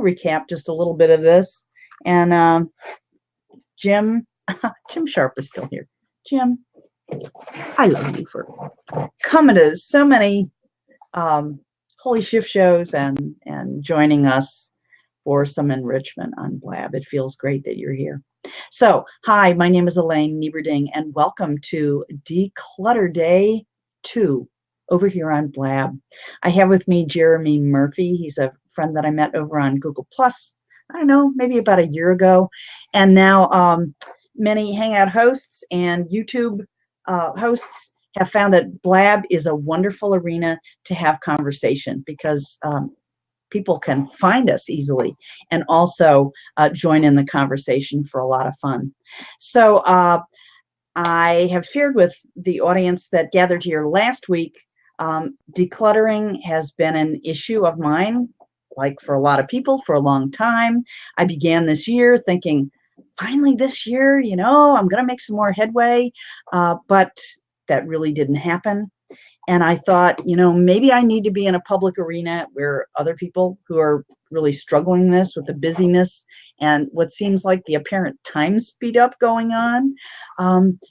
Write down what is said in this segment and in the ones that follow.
recap just a little bit of this. And Jim Sharp is still here. Jim, I love you for coming to so many Holy Shift shows and joining us for some enrichment on Blab. It feels great that you're here. So, hi, my name is Elaine Nieberding, and welcome to Declutter Day 2 over here on Blab. I have with me Jeremy Murphy. He's a friend that I met over on Google+, I don't know, maybe about a year ago. And now many Hangout hosts and YouTube hosts have found that Blab is a wonderful arena to have conversation because people can find us easily and also join in the conversation for a lot of fun. So I have shared with the audience that gathered here last week, decluttering has been an issue of mine, like for a lot of people, for a long time. I began this year thinking, finally this year, you know, I'm going to make some more headway, but that really didn't happen. And I thought, you know, maybe I need to be in a public arena where other people who are really struggling with the busyness and what seems like the apparent time speed up going on.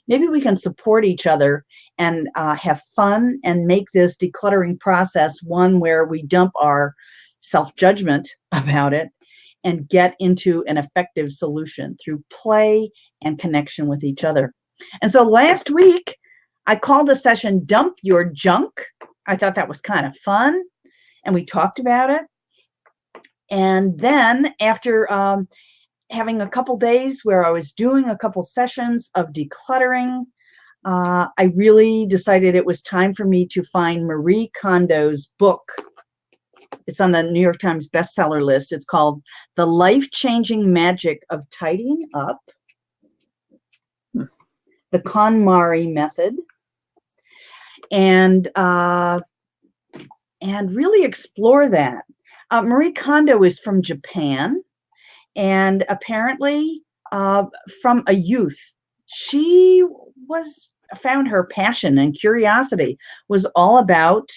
Maybe we can support each other and have fun and make this decluttering process one where we dump our self-judgment about it and get into an effective solution through play and connection with each other. And so last week, I called the session Dump Your Junk. I thought that was kind of fun, and we talked about it. And then after having a couple days where I was doing a couple sessions of decluttering, I really decided it was time for me to find Marie Kondo's book. It's on the New York Times bestseller list. It's called The Life-Changing Magic of Tidying Up, the KonMari Method, and really explore that. Marie Kondo is from Japan, and apparently from a youth, she found her passion and curiosity was all about,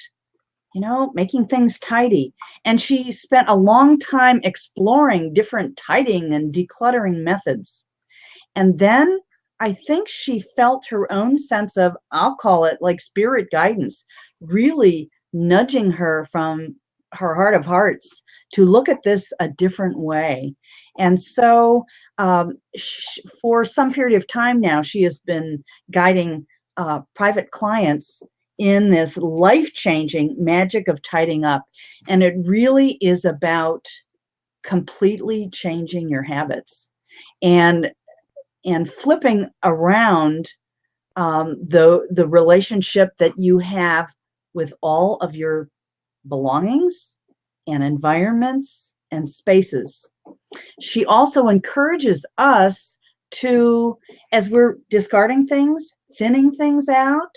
you know, making things tidy. And she spent a long time exploring different tidying and decluttering methods. And then I think she felt her own sense of, I'll call it like spirit guidance, really nudging her from her heart of hearts to look at this a different way. And so for some period of time now, she has been guiding private clients in this life-changing magic of tidying up. And it really is about completely changing your habits and flipping around the relationship that you have with all of your belongings and environments and spaces. She also encourages us to, as we're discarding things, thinning things out,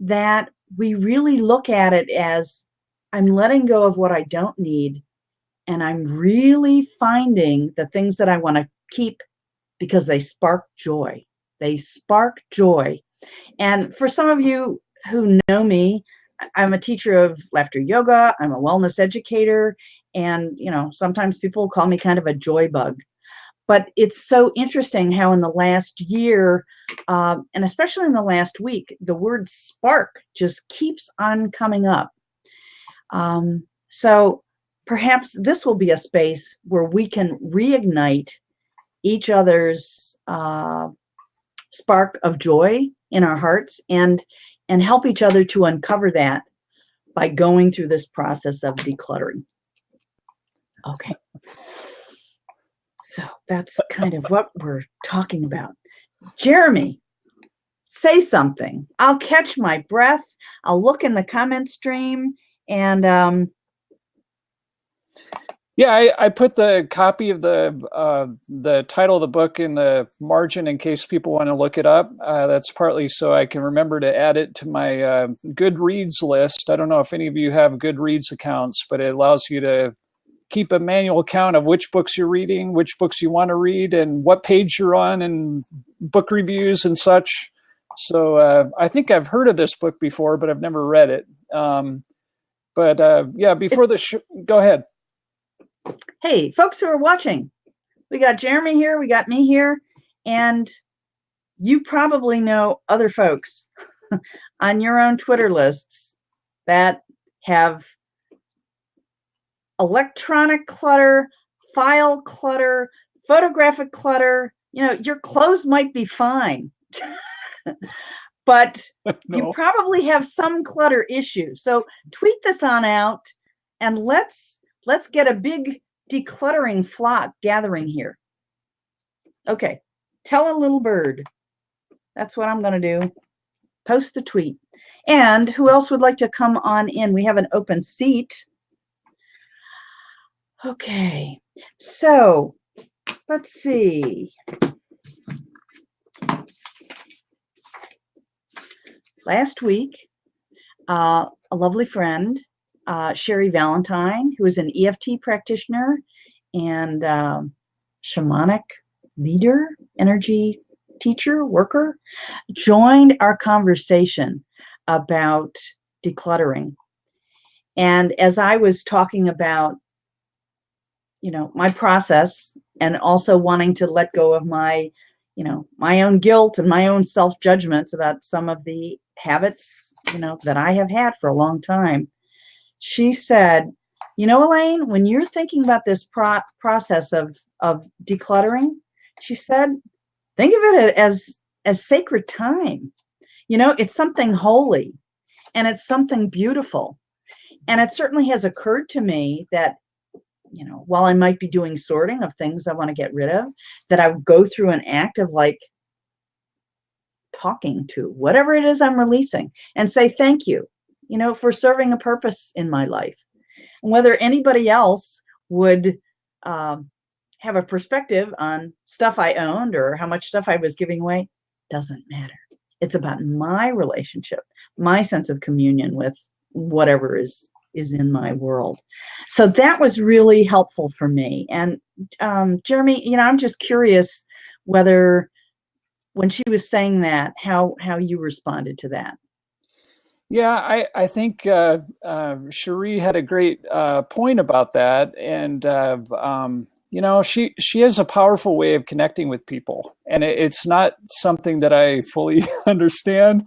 that we really look at it as, I'm letting go of what I don't need, and I'm really finding the things that I want to keep because they spark joy. They spark joy. And for some of you who know me, I'm a teacher of laughter yoga. I'm a wellness educator. And, you know, sometimes people call me kind of a joy bug. But it's so interesting how in the last year, and especially in the last week, the word spark just keeps on coming up. So perhaps this will be a space where we can reignite each other's spark of joy in our hearts and help each other to uncover that by going through this process of decluttering. Okay. So that's kind of what we're talking about. Jeremy, say something. I'll catch my breath. I'll look in the comment stream and yeah, I put the copy of the title of the book in the margin in case people want to look it up. That's partly so I can remember to add it to my Goodreads list. I don't know if any of you have Goodreads accounts, but it allows you to keep a manual count of which books you're reading, which books you want to read, and what page you're on, and book reviews and such. So I think I've heard of this book before, but I've never read it. Yeah, before the go ahead. Hey, folks who are watching, we got Jeremy here, we got me here, and you probably know other folks on your own Twitter lists that have electronic clutter, file clutter, photographic clutter. You know, your clothes might be fine, but you No. probably have some clutter issue. So tweet this on out, and let's get a big decluttering flock gathering here. Okay, tell a little bird. That's what I'm going to do. Post the tweet. And who else would like to come on in? We have an open seat. Okay, so let's see. Last week, a lovely friend, Sherry Valentine, who is an EFT practitioner and shamanic leader, energy teacher, worker, joined our conversation about decluttering. And as I was talking about, you know, my process and also wanting to let go of my, you know, my own guilt and my own self-judgments about some of the habits, you know, that I have had for a long time, she said, you know, Elaine, when you're thinking about this process of decluttering, she said, think of it as sacred time. You know, it's something holy and it's something beautiful. And it certainly has occurred to me that, you know, while I might be doing sorting of things I want to get rid of, that I would go through an act of like talking to whatever it is I'm releasing and say thank you, you know, for serving a purpose in my life. And whether anybody else would have a perspective on stuff I owned or how much stuff I was giving away doesn't matter. It's about my relationship, my sense of communion with whatever is in my world. So that was really helpful for me. And Jeremy, you know, I'm just curious whether when she was saying that, how you responded to that. Yeah, I think Cherie had a great point about that, and you know, she has a powerful way of connecting with people, and it's not something that I fully understand,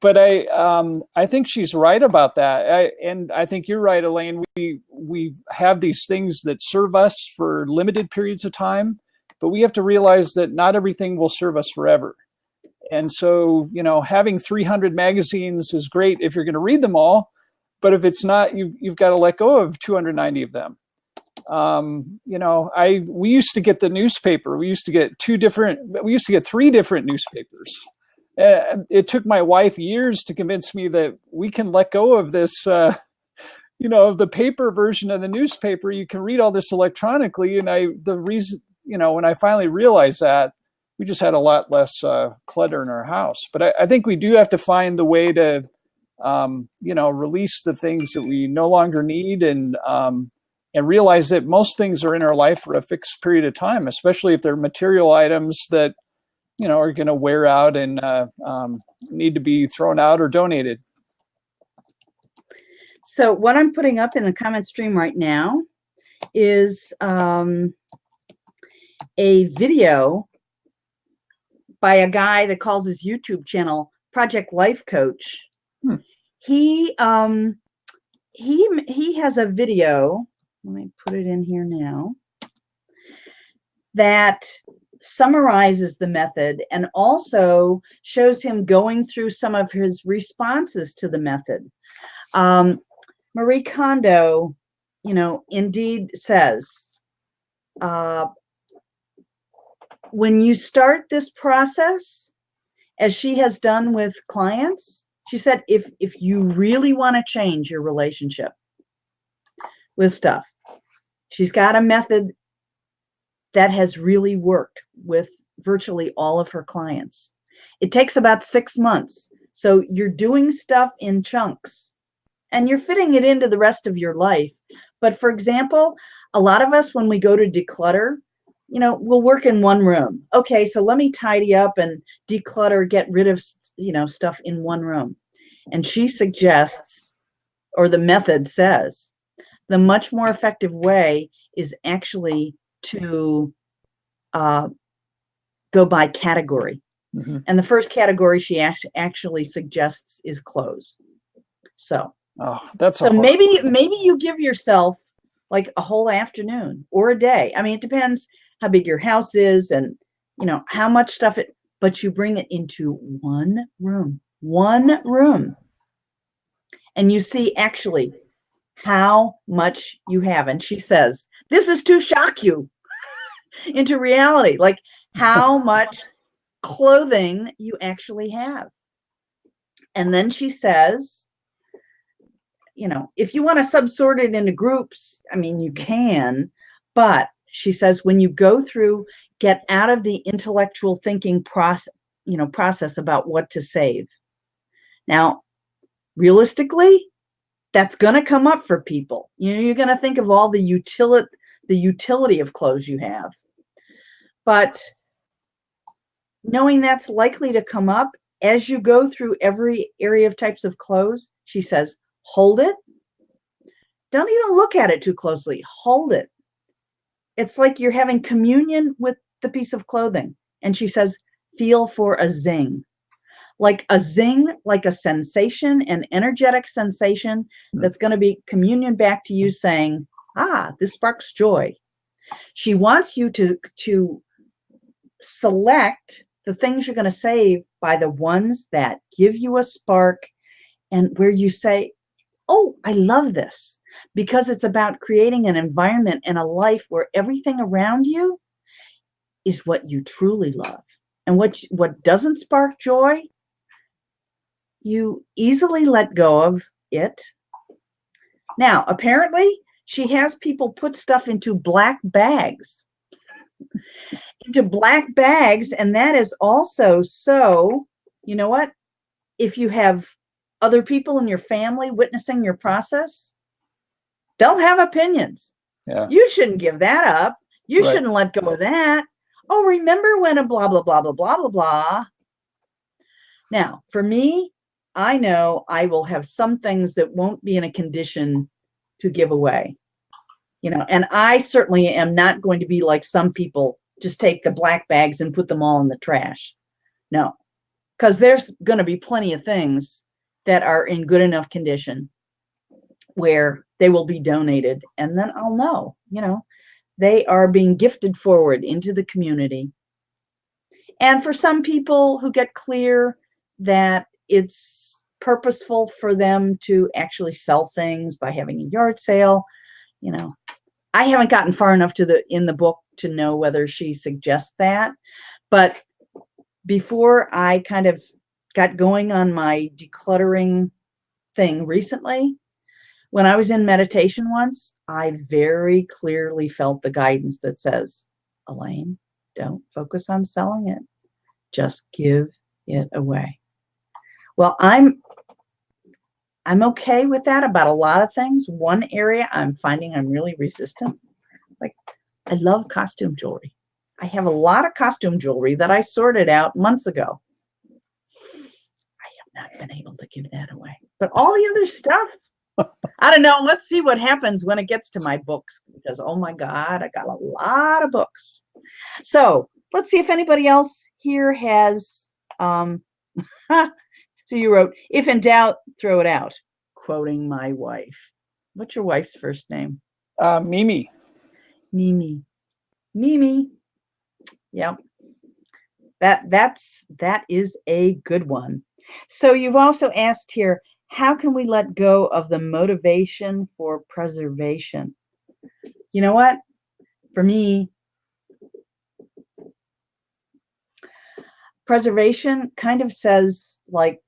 but I think she's right about that, and I think you're right, Elaine. We have these things that serve us for limited periods of time, but we have to realize that not everything will serve us forever. And so, you know, having 300 magazines is great if you're going to read them all, but if it's not, you've got to let go of 290 of them. You know, we used to get the newspaper. We used to get three different newspapers. It took my wife years to convince me that we can let go of this, you know, the paper version of the newspaper. You can read all this electronically. And the reason, you know, when I finally realized that, we just had a lot less clutter in our house. But I think we do have to find the way to, you know, release the things that we no longer need, and realize that most things are in our life for a fixed period of time, especially if they're material items that, you know, are going to wear out and need to be thrown out or donated. So what I'm putting up in the comment stream right now is a video by a guy that calls his YouTube channel Project Life Coach. He has a video. Let me put it in here now, that summarizes the method and also shows him going through some of his responses to the method. Marie Kondo, you know, indeed says, when you start this process, as she has done with clients, she said, if you really want to change your relationship with stuff, she's got a method that has really worked with virtually all of her clients. It takes about 6 months. So you're doing stuff in chunks and you're fitting it into the rest of your life. But for example, a lot of us, when we go to declutter, you know, we'll work in one room. Okay, so let me tidy up and declutter, get rid of, you know, stuff in one room. And she suggests, or the method says, the much more effective way is actually to go by category. Mm-hmm. And the first category she actually suggests is clothes. So, maybe you give yourself like a whole afternoon or a day. I mean, it depends how big your house is and, you know, how much stuff but you bring it into one room, and you see actually how much you have. And she says, this is to shock you into reality, like how much clothing you actually have. And then she says, you know, if you want to subsort it into groups, I mean, you can, but she says when you go through, get out of the intellectual thinking process about what to save. Now, realistically, that's going to come up for people. You know, you're going to think of all the utility of clothes you have. But knowing that's likely to come up as you go through every area of types of clothes, she says, hold it. Don't even look at it too closely. Hold it. It's like you're having communion with the piece of clothing. And she says, feel for a zing. Like a zing, like a sensation, an energetic sensation that's going to be communion back to you saying, this sparks joy. She wants you to select the things you're going to save by the ones that give you a spark and where you say, oh, I love this, because it's about creating an environment and a life where everything around you is what you truly love. And what doesn't spark joy, you easily let go of it. Now, apparently, she has people put stuff into black bags. And that is also so, you know what? If you have other people in your family witnessing your process, they'll have opinions. Yeah. You shouldn't give that up. You shouldn't let go of that. Oh, remember when a blah, blah, blah, blah, blah, blah, blah. Now, for me, I know I will have some things that won't be in a condition to give away. You know, and I certainly am not going to be like some people, just take the black bags and put them all in the trash. No, because there's going to be plenty of things that are in good enough condition where they will be donated. And then I'll know, you know, they are being gifted forward into the community. And for some people who get clear that it's purposeful for them to actually sell things by having a yard sale, you know, I haven't gotten far enough in the book to know whether she suggests that. But before I kind of got going on my decluttering thing recently, when I was in meditation once, I very clearly felt the guidance that says, Elaine, don't focus on selling it. Just give it away. Well, I'm okay with that about a lot of things. One area I'm finding I'm really resistant. Like, I love costume jewelry. I have a lot of costume jewelry that I sorted out months ago. I have not been able to give that away. But all the other stuff, I don't know. Let's see what happens when it gets to my books, because, oh my God, I got a lot of books. So let's see if anybody else here has, so you wrote, if in doubt, throw it out, quoting my wife. What's your wife's first name? Mimi. Mimi. Yep. That is a good one. So you've also asked here, how can we let go of the motivation for preservation? You know what? For me, preservation kind of says like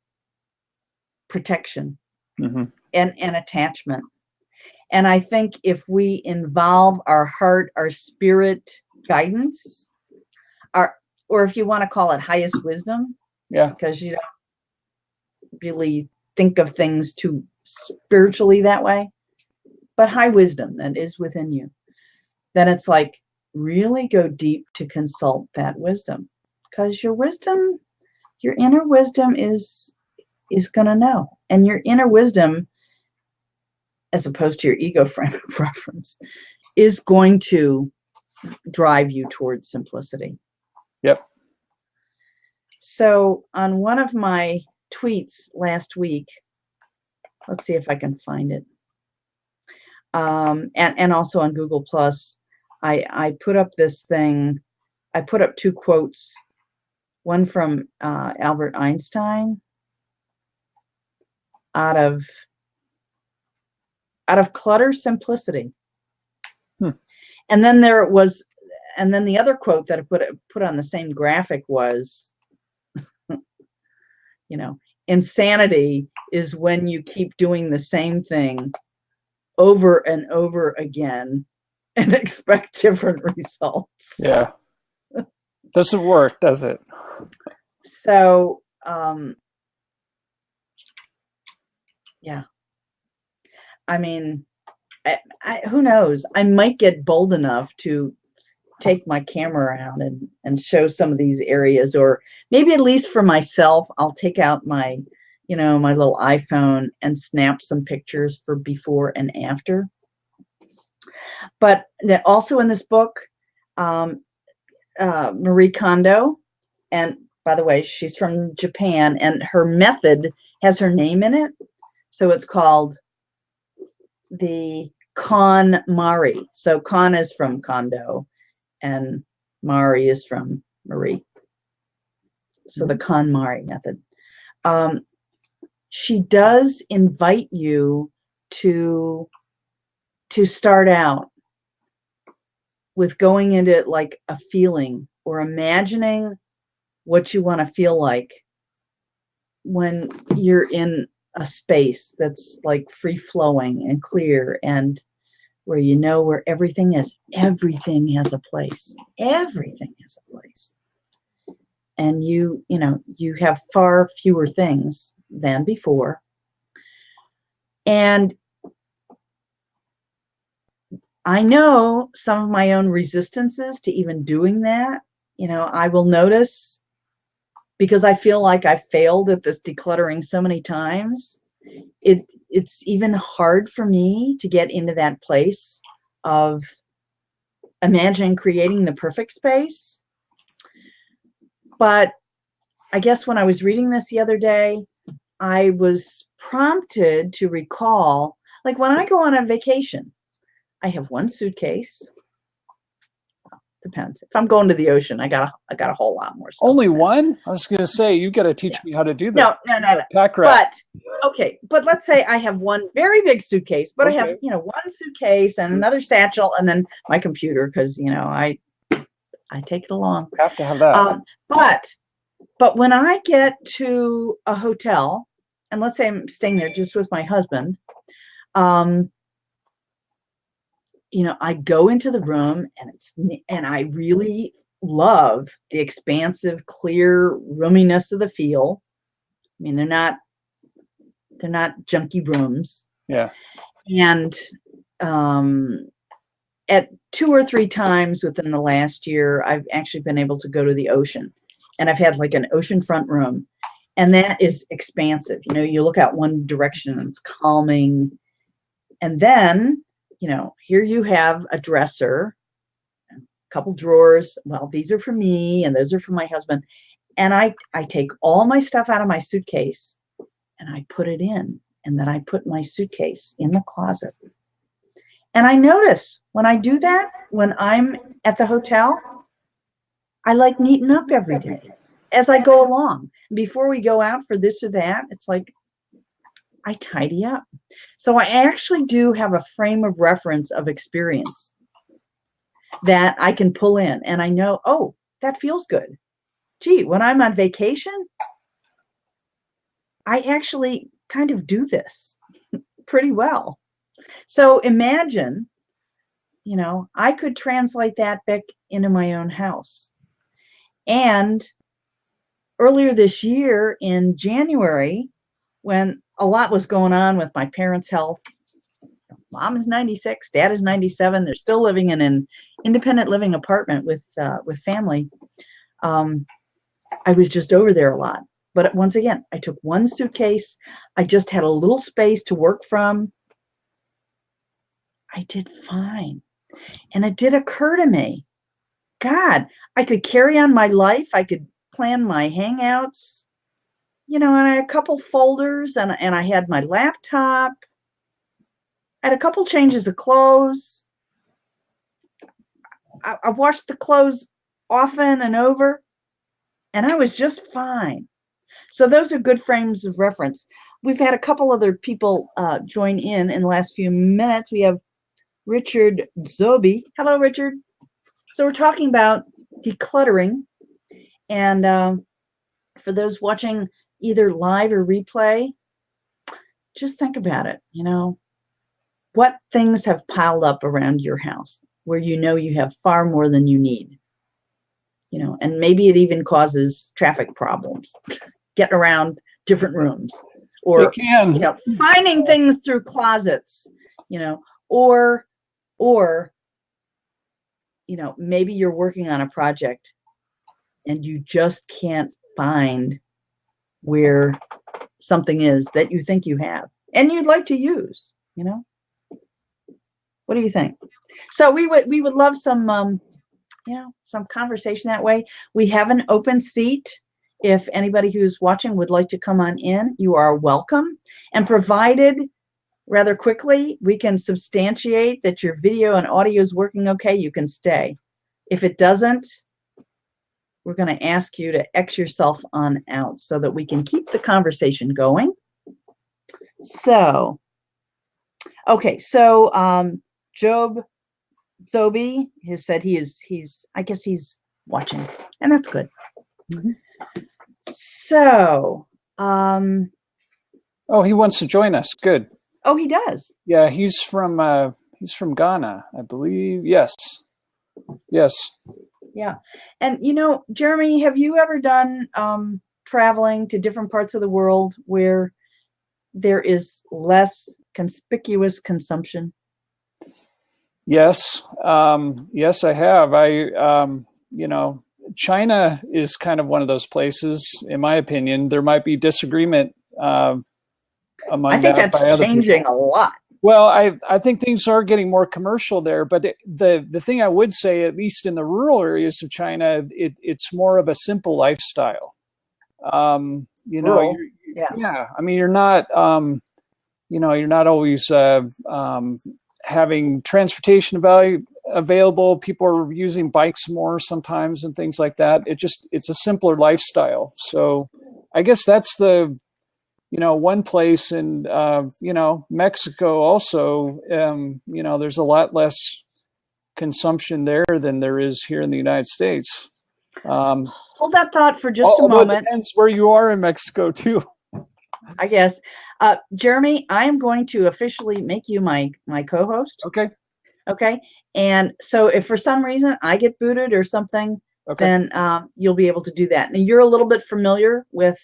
protection and attachment. And I think if we involve our heart, our spirit guidance, or if you want to call it highest wisdom, because you don't really think of things too spiritually that way, but high wisdom that is within you, then it's like really go deep to consult that wisdom, because your wisdom, your inner wisdom is going to know. And your inner wisdom, as opposed to your ego frame of reference, is going to drive you towards simplicity. Yep. So on one of my tweets last week, let's see if I can find it. And also on Google Plus, I put up this thing. I put up two quotes, one from Albert Einstein out of clutter, simplicity. And then the other quote that I put on the same graphic was, insanity is when you keep doing the same thing over and over again and expect different results. Yeah. Doesn't work, does it? So, yeah. I mean, who knows? I might get bold enough to take my camera out and show some of these areas, or maybe at least for myself, I'll take out my, my little iPhone and snap some pictures for before and after. But also in this book, Marie Kondo, and by the way, she's from Japan, and her method has her name in it. So it's called the KonMari. So Kon is from Kondo, and Mari is from Marie. So the KonMari method. She does invite you to start out with going into it like a feeling, or imagining what you want to feel like when you're in a space that's like free flowing and clear, and where where everything is. Everything has a place. Everything has a place. And you have far fewer things than before. And I know some of my own resistances to even doing that. I will notice, because I feel like I failed at this decluttering so many times, it's even hard for me to get into that place of imagining creating the perfect space. But I guess when I was reading this the other day, I was prompted to recall, like when I go on a vacation, I have one suitcase. Depends. If I'm going to the ocean, I got a whole lot more stuff. Only one? I was going to say, you got to teach me how to do that. No. Pack rat. But let's say I have one very big suitcase, but okay. I have, one suitcase and another satchel, and then my computer, because, I take it along. You have to have that. But when I get to a hotel, and let's say I'm staying there just with my husband, I go into the room, and I really love the expansive, clear roominess of the feel. I mean, they're not junky rooms. Yeah. And at 2 or 3 times within the last year, I've actually been able to go to the ocean, and I've had like an oceanfront room, and that is expansive. You look out one direction and it's calming, and then here you have a dresser, a couple drawers. Well, these are for me and those are for my husband. And I take all my stuff out of my suitcase and I put it in, and then I put my suitcase in the closet. And I notice when I do that, when I'm at the hotel, I like neaten up every day as I go along. Before we go out for this or that, it's like I tidy up. So I actually do have a frame of reference of experience that I can pull in, and I know, oh, that feels good. Gee, when I'm on vacation, I actually kind of do this pretty well. So imagine, I could translate that back into my own house. And earlier this year in January, when a lot was going on with my parents' health, mom is 96, dad is 97. They're still living in an independent living apartment with family. I was just over there a lot. But once again, I took one suitcase. I just had a little space to work from. I did fine. And it did occur to me, God, I could carry on my life. I could plan my hangouts, and I had a couple folders and I had my laptop. I had a couple changes of clothes. I washed the clothes often and over, and I was just fine. So those are good frames of reference. We've had a couple other people join in the last few minutes. We have Richard Zobi. Hello, Richard. So we're talking about decluttering. And for those watching either live or replay, just think about it. What things have piled up around your house where you have far more than you need? And maybe it even causes traffic problems, getting around different rooms, or it can. Finding things through closets, or maybe you're working on a project and you just can't find where something is that you think you have and you'd like to use. What do you think? So we would love some some conversation that way. We have an open seat. If anybody who's watching would like to come on in, you are welcome. And provided rather quickly we can substantiate that your video and audio is working okay, you can stay. If it doesn't, we're going to ask you to X yourself on out so that we can keep the conversation going. So, okay, so Job Zobi has said I guess he's watching, and that's good. Mm-hmm. So, he wants to join us. Good. Oh, he does. Yeah, he's from Ghana, I believe. Yes. Yeah. And Jeremy, have you ever done traveling to different parts of the world where there is less conspicuous consumption? Yes. Yes, I have. China is kind of one of those places, in my opinion. There might be disagreement among I think that's changing a lot. Well, I think things are getting more commercial there, but the thing I would say, at least in the rural areas of China, it's more of a simple lifestyle. Rural. Yeah. I mean, you're not always having transportation available. People are using bikes more sometimes and things like that. It's a simpler lifestyle. So I guess that's the one place. In Mexico also, there's a lot less consumption there than there is here in the United States. Hold that thought for just a moment. It depends where you are in Mexico too, I guess. Jeremy, I am going to officially make you my co-host. Okay. And so if for some reason I get booted or something, then you'll be able to do that. And you're a little bit familiar with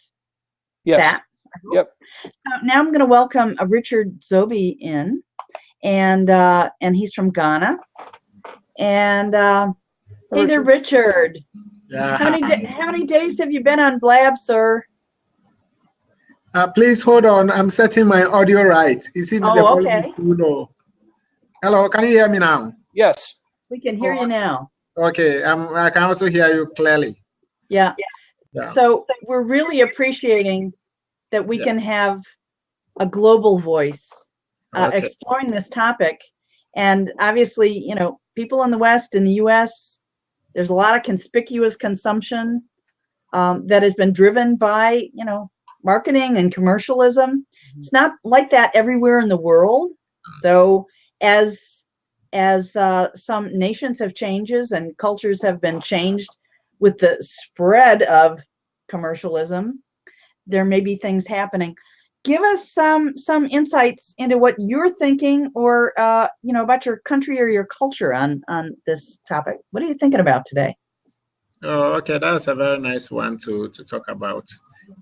that. Yep. So now I'm going to welcome Richard Zobi in, and he's from Ghana. And hey there, Richard. Yeah. How many days have you been on Blab, sir? Please hold on. I'm setting my audio right. It seems the volume is too low. Hello, can you hear me now? Yes. We can hear you now. Okay. I can also hear you clearly. Yeah. So we're really appreciating that we can have a global voice exploring this topic. And obviously, people in the West, in the US, there's a lot of conspicuous consumption that has been driven by, marketing and commercialism. It's not like that everywhere in the world, though, as some nations have changes and cultures have been changed with the spread of commercialism, there may be things happening. Give us some insights into what you're thinking, or about your country or your culture on this topic. What are you thinking about today? Oh, okay, that's a very nice one to talk about.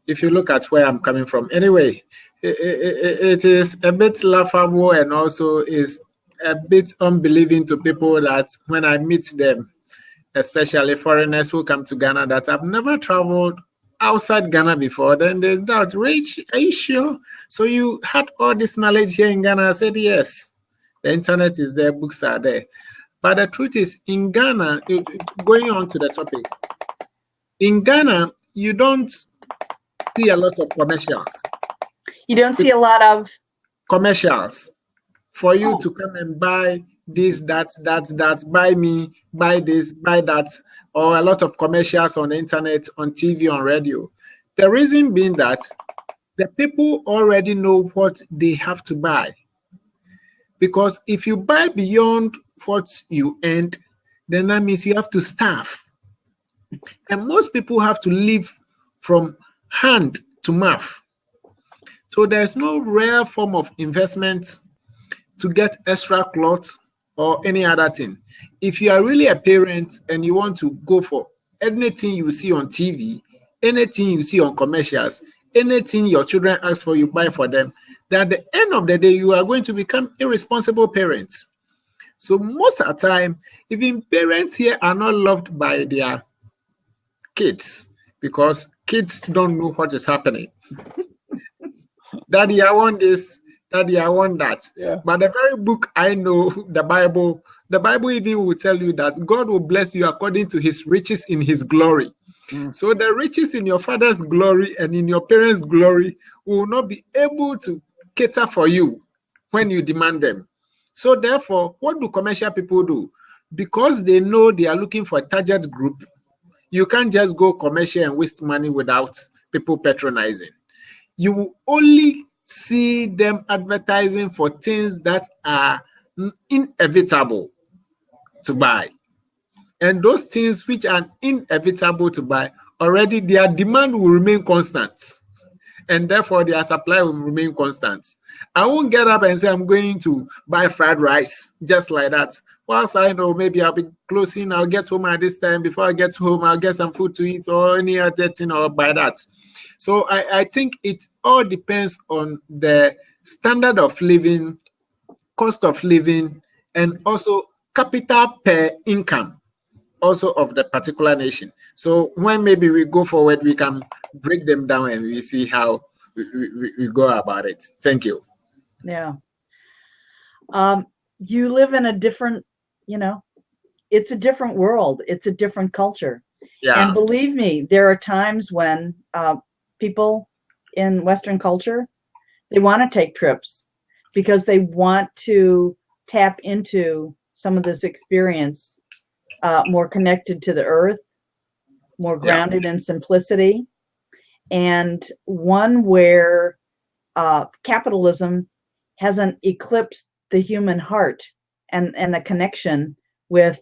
If you look at where I'm coming from, anyway, it is a bit laughable and also is a bit unbelieving to people that when I meet them, especially foreigners who come to Ghana that have never traveled outside Ghana before, then there's doubt. Rich, are you sure? So you had all this knowledge here in Ghana? I said, yes. The internet is there, books are there. But the truth is, in Ghana, going on to the topic, in Ghana, you don't see a lot of commercials. You don't see a lot of commercials for you to come and buy this, that, buy me, buy this, buy that, or a lot of commercials on the internet, on TV, on radio. The reason being that the people already know what they have to buy. Because if you buy beyond what you earned, then that means you have to starve. And most people have to live from hand to mouth. So there's no rare form of investment to get extra cloth or any other thing. If you are really a parent and you want to go for anything you see on TV, anything you see on commercials, anything your children ask for, you buy for them, then at the end of the day, you are going to become irresponsible parents. So most of the time, even parents here are not loved by their kids because kids don't know what is happening. Daddy, I want this. Daddy, I want that. Yeah. But the very book I know, the Bible even will tell you that God will bless you according to his riches in his glory. So the riches in your father's glory and in your parents' glory will not be able to cater for you when you demand them. So therefore, what do commercial people do? Because they know they are looking for a target group, you can't just go commercial and waste money without people patronizing. You will only see them advertising for things that are inevitable to buy. And those things which are inevitable to buy, already their demand will remain constant. And therefore their supply will remain constant. I won't get up and say I'm going to buy fried rice just like that. Whilst I know maybe I'll be closing, I'll get home at this time. Before I get home, I'll get some food to eat or any other thing or buy that. So I think it all depends on the standard of living, cost of living, and also capital per income also of the particular nation. So when maybe we go forward, we can break them down and we see how we go about it. Thank you. Yeah. You live in a different, it's a different world. It's a different culture. Yeah. And believe me, there are times when people in Western culture, they want to take trips because they want to tap into some of this experience, more connected to the earth, more grounded in simplicity, and one where capitalism hasn't eclipsed the human heart and the connection with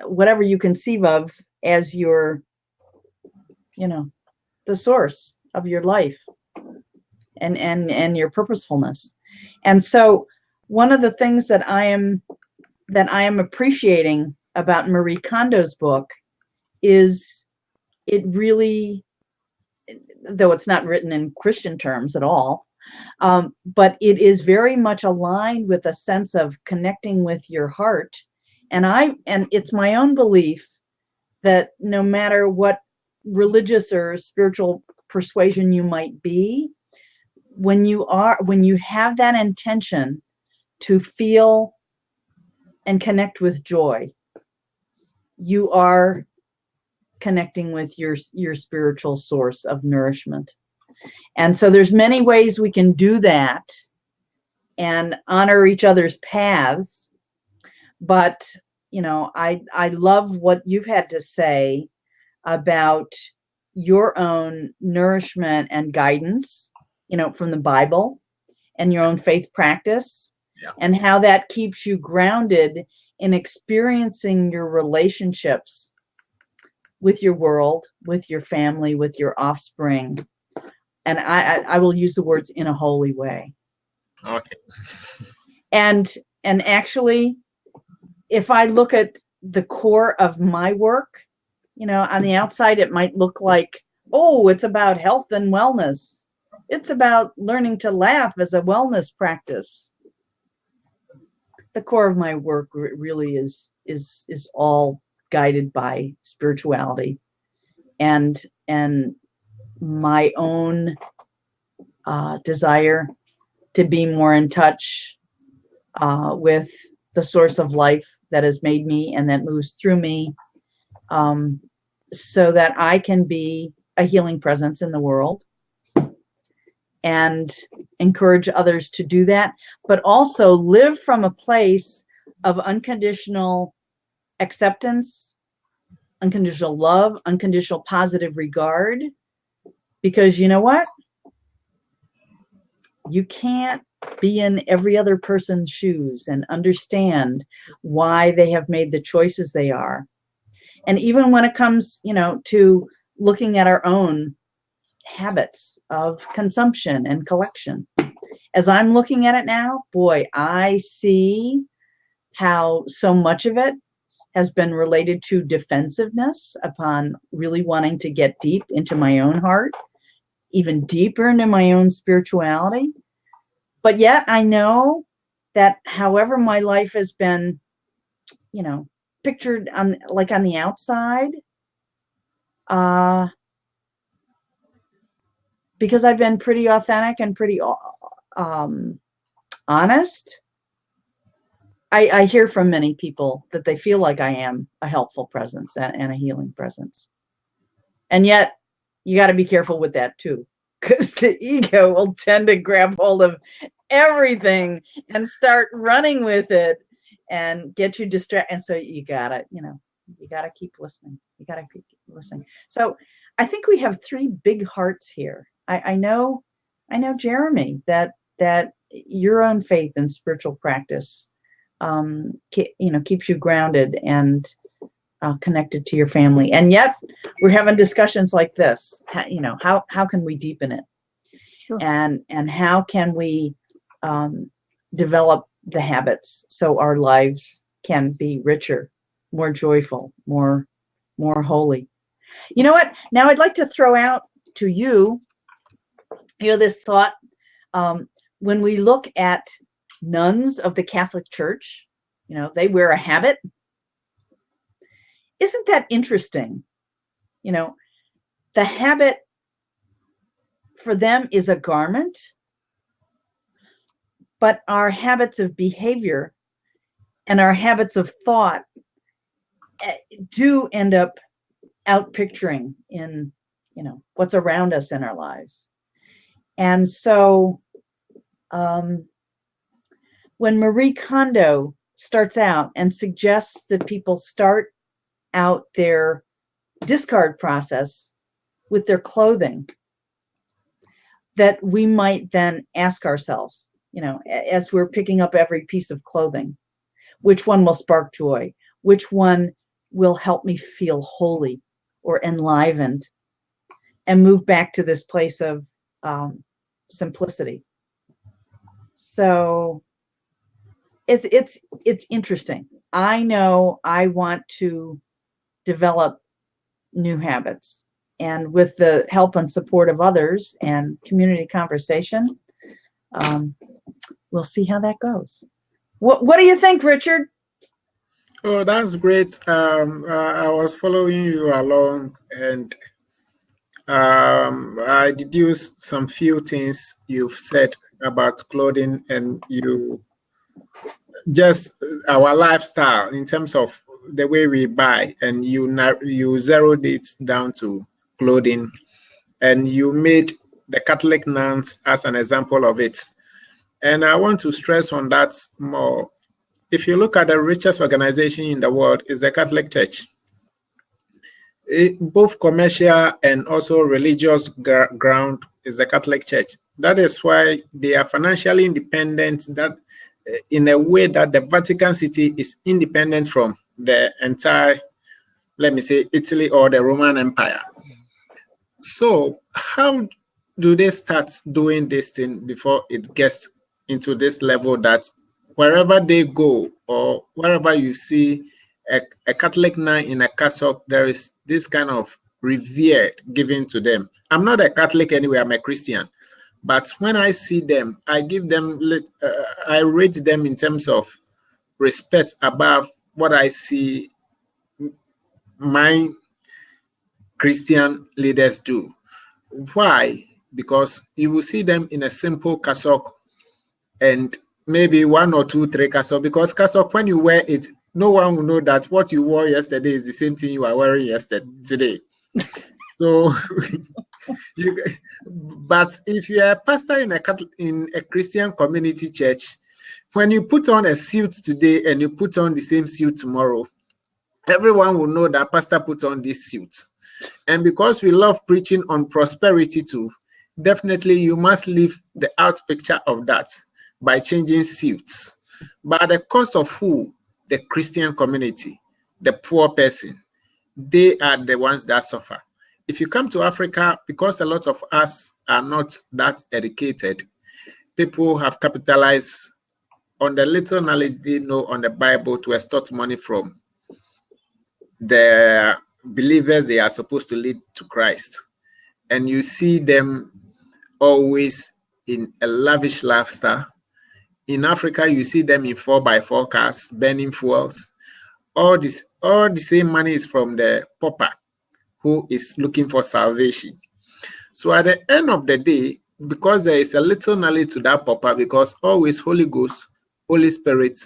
whatever you conceive of as your, the source of your life and your purposefulness. And so one of the things that I am appreciating about Marie Kondo's book is it really, though it's not written in Christian terms at all, but it is very much aligned with a sense of connecting with your heart. And it's my own belief that no matter what religious or spiritual persuasion you might be, when you have that intention to feel and connect with joy, you are connecting with your spiritual source of nourishment. And so there's many ways we can do that and honor each other's paths. But, I love what you've had to say about your own nourishment and guidance, from the Bible and your own faith practice, and how that keeps you grounded in experiencing your relationships with your world, with your family, with your offspring. And I will use the words in a holy way. Okay. And actually, if I look at the core of my work, on the outside, it might look like, oh, it's about health and wellness. It's about learning to laugh as a wellness practice. The core of my work really is all guided by spirituality and my own desire to be more in touch with the source of life that has made me and that moves through me, so that I can be a healing presence in the world and encourage others to do that, but also live from a place of unconditional acceptance, unconditional love, unconditional positive regard. Because you know what? You can't be in every other person's shoes and understand why they have made the choices they are. And even when it comes, to looking at our own habits of consumption and collection, as I'm looking at it now, boy, I see how so much of it has been related to defensiveness upon really wanting to get deep into my own heart, even deeper into my own spirituality. But yet I know that however my life has been, pictured on the outside, because I've been pretty authentic and pretty honest, I hear from many people that they feel like I am a helpful presence and a healing presence. And yet, you got to be careful with that too, because the ego will tend to grab hold of everything and start running with it and get you distracted. And so you gotta keep listening. You gotta keep listening. So I think we have three big hearts here. I know, Jeremy, that your own faith and spiritual practice, keeps you grounded and connected to your family. And yet we're having discussions like this. How can we deepen it? Sure. And how can we develop the habits so our lives can be richer, more joyful, more holy? You know what? Now I'd like to throw out to you, this thought. When we look at nuns of the Catholic Church, they wear a habit. Isn't that interesting? The habit for them is a garment, but our habits of behavior and our habits of thought do end up out picturing in, what's around us in our lives. And so when Marie Kondo starts out and suggests that people start out their discard process with their clothing, that we might then ask ourselves, as we're picking up every piece of clothing, which one will spark joy? Which one will help me feel holy or enlivened and move back to this place of simplicity? So it's interesting. I know I want to develop new habits, and with the help and support of others and community conversation, we'll see how that goes. What do you think, Richard? Oh, that's great. I was following you along, and I deduced some few things you've said about clothing, and you just our lifestyle in terms of the way we buy, and you zeroed it down to clothing, and you made the Catholic nuns as an example of it. And I want to stress on that more. If you look at the richest organization in the world, is the Catholic Church. Both commercial and also religious ground is the Catholic Church. That is why they are financially independent, that in a way that the Vatican City is independent from the entire, let me say, Italy or the Roman Empire. So how do they start doing this thing before it gets into this level that wherever they go or wherever you see a Catholic nun in a cassock, there is this kind of revere given to them? I'm not a Catholic anyway, I'm a Christian. But when I see them, I give them, I rate them in terms of respect above what I see my Christian leaders do. Why? Because you will see them in a simple cassock and maybe 1 or 2, 3 cassock, because cassock, when you wear it, no one will know that what you wore yesterday is the same thing you are wearing today. So, but if you are a pastor in a Christian community church, when you put on a suit today and you put on the same suit tomorrow, everyone will know that pastor put on this suit. And because we love preaching on prosperity too, definitely you must leave the out picture of that by changing suits. But at the cost of who? The Christian community, the poor person. They are the ones that suffer. If you come to Africa, because a lot of us are not that educated, people have capitalized on the little knowledge they know on the Bible to extort money from the believers they are supposed to lead to Christ. And you see them always in a lavish lifestyle. In Africa, you see them in 4x4 cars, burning fuels. All the same money is from the pauper who is looking for salvation. So at the end of the day, because there is a little knowledge to that pauper, because always Holy Ghost, Holy Spirit,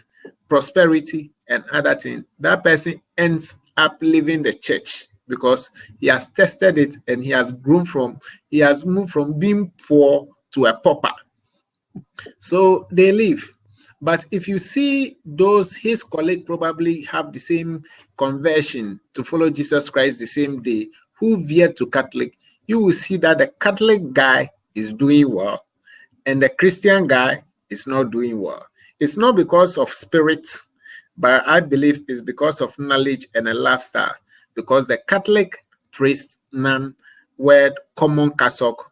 prosperity, and other things, that person ends up leaving the church because he has tested it and he has moved from being poor to a pauper. So they leave. But if you see his colleagues probably have the same conversion to follow Jesus Christ the same day, who veered to Catholic, you will see that the Catholic guy is doing well and the Christian guy is not doing well. It's not because of spirit, but I believe it's because of knowledge and a lifestyle. Because the Catholic priest, nun, wear common cassock,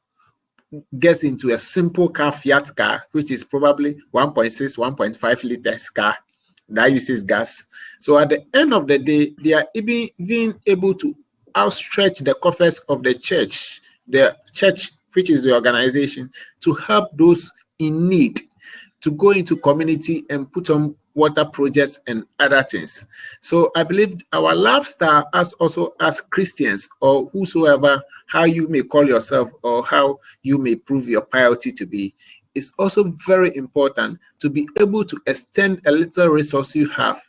gets into a simple car, Fiat car, which is probably 1.6, 1.5 liters car that uses gas. So at the end of the day, they are even being able to outstretch the coffers of the church, which is the organization, to help those in need, to go into community and put on water projects and other things. So I believe our lifestyle as Christians, or whosoever, how you may call yourself or how you may prove your piety to be, is also very important to be able to extend a little resource you have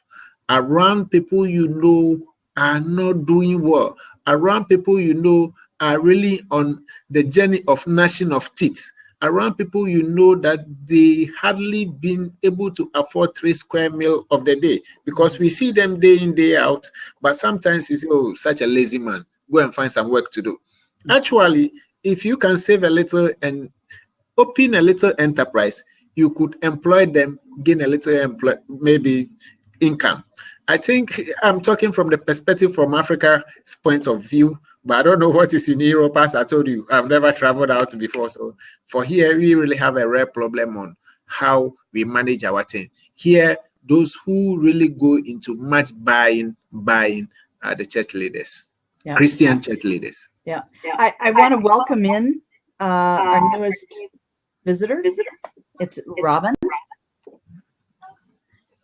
around people you know are not doing well, around people you know are really on the journey of gnashing of teeth, around people you know that they hardly been able to afford 3 square meals of the day, because we see them day in, day out, but sometimes we say, oh, such a lazy man, go and find some work to do. Actually, if you can save a little and open a little enterprise, you could employ them, gain a little maybe income. I think I'm talking from the perspective from Africa's point of view, but I don't know what is in Europe. As I told you, I've never traveled out before. So for here, we really have a rare problem on how we manage our thing. Here, those who really go into much buying are the church leaders, yeah. Christian church leaders. Yeah. I want to welcome in our newest visitor. It's Robin.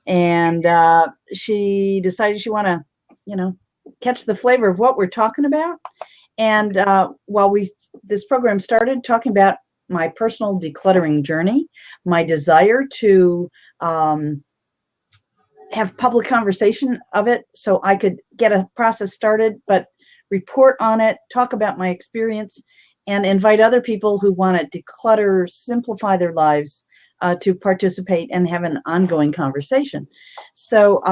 And she decided she want to, catch the flavor of what we're talking about. And while this program started talking about my personal decluttering journey, my desire to have public conversation of it so I could get a process started, but report on it, talk about my experience, and invite other people who want to declutter, simplify their lives, to participate and have an ongoing conversation. So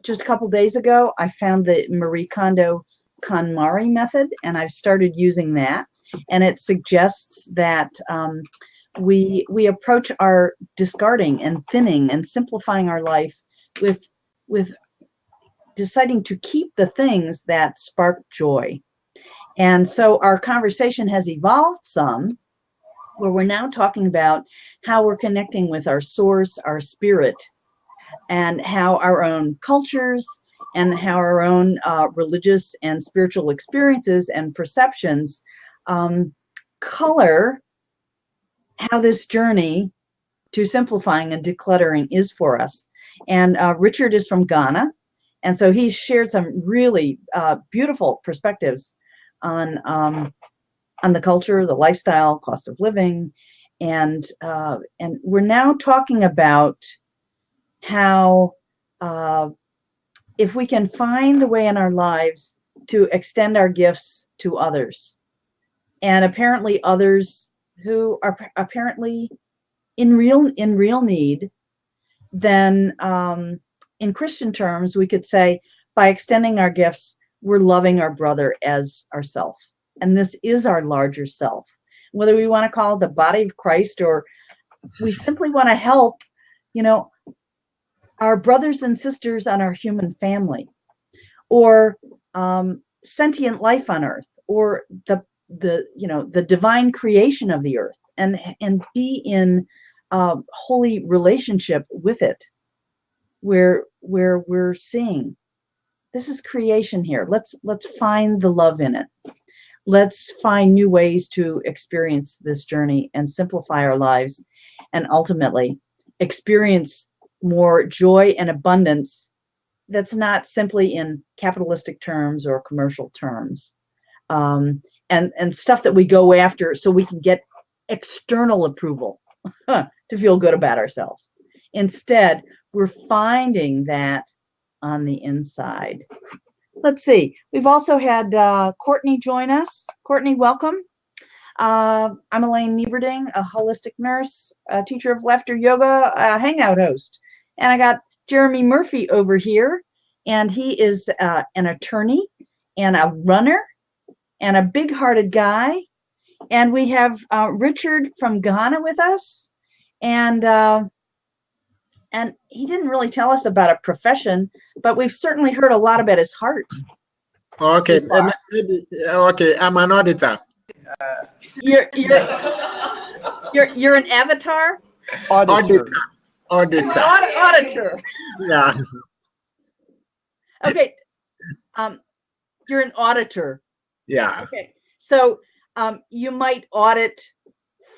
just a couple days ago, I found the Marie Kondo Method, and I've started using that. And it suggests that we approach our discarding and thinning and simplifying our life with deciding to keep the things that spark joy. And so our conversation has evolved some, where we're now talking about how we're connecting with our source, our spirit, and how our own cultures and how our own religious and spiritual experiences and perceptions color how this journey to simplifying and decluttering is for us. And Richard is from Ghana, and so he's shared some really beautiful perspectives on the culture, the lifestyle, cost of living, and we're now talking about how if we can find the way in our lives to extend our gifts to others, and apparently others who are apparently in real need, then in Christian terms, we could say by extending our gifts, we're loving our brother as ourself. And this is our larger self. Whether we want to call it the body of Christ, or we simply want to help, our brothers and sisters on our human family, or sentient life on earth, or the divine creation of the earth, and be in holy relationship with it, where we're seeing this is creation here. Let's find the love in it. Let's find new ways to experience this journey and simplify our lives, and ultimately experience more joy and abundance that's not simply in capitalistic terms or commercial terms, and stuff that we go after so we can get external approval to feel good about ourselves. Instead, we're finding that on the inside. Let's see. We've also had Courtney join us. Courtney, welcome. I'm Elaine Nieberding, a holistic nurse, a teacher of laughter yoga, a hangout host. And I got Jeremy Murphy over here, and he is an attorney and a runner and a big-hearted guy. And we have Richard from Ghana with us, and he didn't really tell us about a profession, but we've certainly heard a lot about his heart. Okay, maybe, okay. I'm an auditor. You're an avatar? Auditor. Auditor. Yeah. Okay. You're an auditor. Yeah. Okay. So you might audit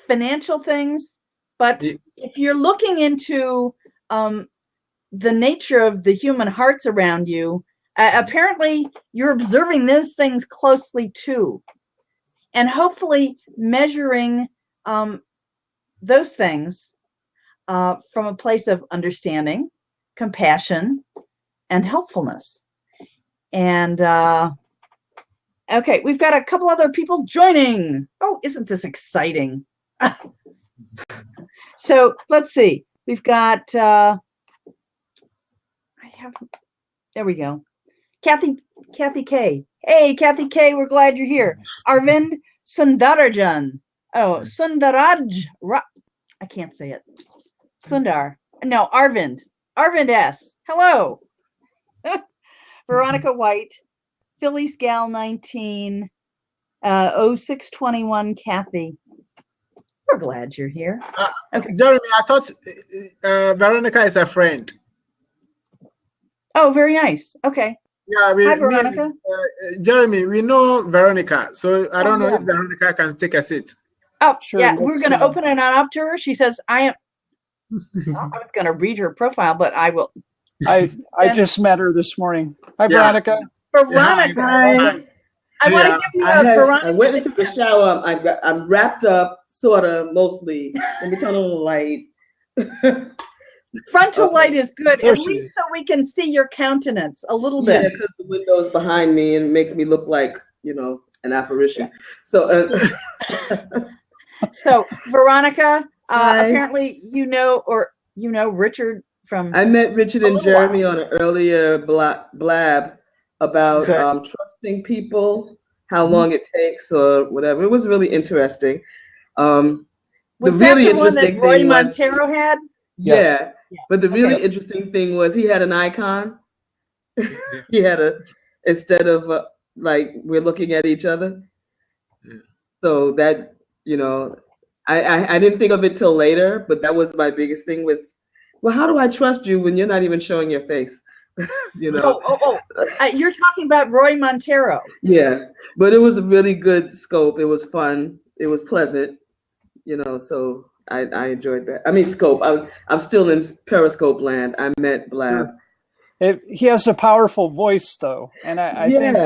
financial things, but if you're looking into the nature of the human hearts around you, apparently you're observing those things closely too, and hopefully measuring those things from a place of understanding, compassion, and helpfulness. And okay, we've got a couple other people joining. Oh, isn't this exciting? So let's see. We've got there we go. Kathy K. Hey, Kathy K, we're glad you're here. Arvind Sundarajan. Oh, Sundaraj. I can't say it. Sundar. No, Arvind. Arvind S. Hello. Veronica White. Phillies Gal 19. 0621 Kathy. We're glad you're here. Okay. Jeremy, I thought Veronica is a friend. Oh, very nice. Okay. Yeah, Hi, Veronica. Jeremy, we know Veronica, so I don't know if Veronica can take a seat. Oh, sure. Yeah, we're going to open it up to her. She says, I was going to read her profile, but I will. I just met her this morning. Hi, Veronica. Veronica. Hi. I want to give you Veronica. I went into the shower. I'm wrapped up, sort of, mostly. Let me turn on the light. Frontal light is good, at least so we can see your countenance a little bit. Yeah, because the window's behind me and it makes me look like, an apparition. So, so Veronica, apparently Richard from. I met Richard and Jeremy on an earlier blab about trusting people, how long it takes, or whatever. It was really interesting. Was that the one that Roy Montero had? Yes. Yeah. But the really interesting thing was he had an icon. He had instead of like we're looking at each other. Yeah. So that, I didn't think of it till later, but that was my biggest thing with, well, how do I trust you when you're not even showing your face? You're talking about Roy Montero. Yeah, but it was a really good scope. It was fun. It was pleasant, so I enjoyed that. I mean, scope. I'm still in Periscope land. I met Blab. He has a powerful voice, though, and I think,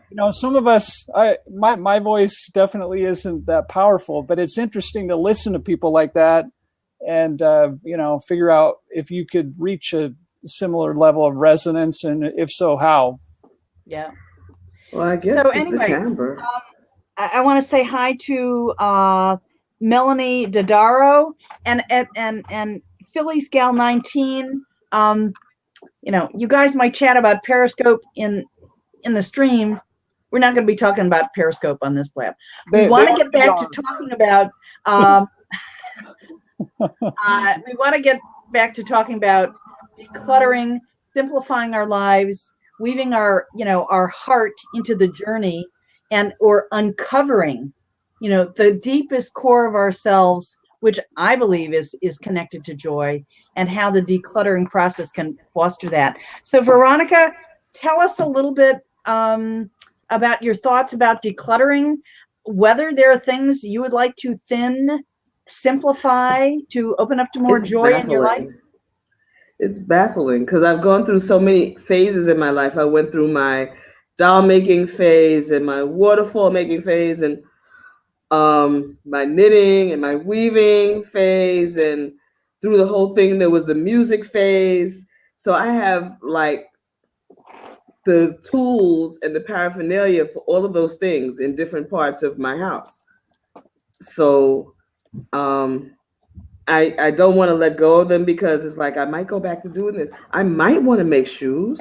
you know, some of us, my voice definitely isn't that powerful, but it's interesting to listen to people like that, and you know, figure out if you could reach a similar level of resonance, and if so, how. Yeah. Well, I guess So it's the anyway, timbre. I want to say hi to Melanie Dodaro and Philly's Gal 19. You know, you guys might chat about Periscope in the stream. We're not going to be talking about Periscope on this lab. We want to get back to talking about. We want to get back to talking about decluttering, simplifying our lives, weaving our, you know, our heart into the journey, and or uncovering, you know, the deepest core of ourselves, which I believe is connected to joy, and how the decluttering process can foster that. So Veronica, tell us a little bit about your thoughts about decluttering, whether there are things you would like to simplify, to open up to more joy in your life. It's baffling because I've gone through so many phases in my life. I went through my doll making phase and my waterfall making phase, and my knitting and my weaving phase, and through the whole thing there was the music phase. So I have like the tools and the paraphernalia for all of those things in different parts of my house. So I don't want to let go of them because it's like I might go back to doing this. I might want to make shoes.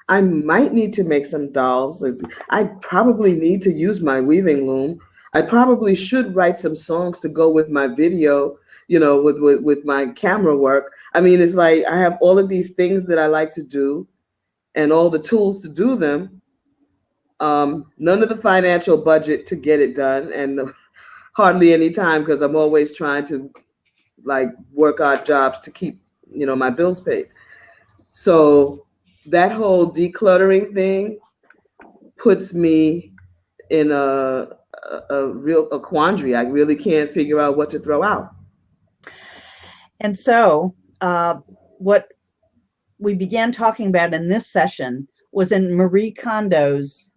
I might need to make some dolls. I probably need to use my weaving loom. I probably should write some songs to go with my video, you know, with my camera work. I mean, it's like I have all of these things that I like to do and all the tools to do them. None of the financial budget to get it done, and hardly any time because I'm always trying to like work odd jobs to keep, you know, my bills paid. So that whole decluttering thing puts me in a real quandary. I really can't figure out what to throw out. And so what we began talking about in this session was in Marie Kondo's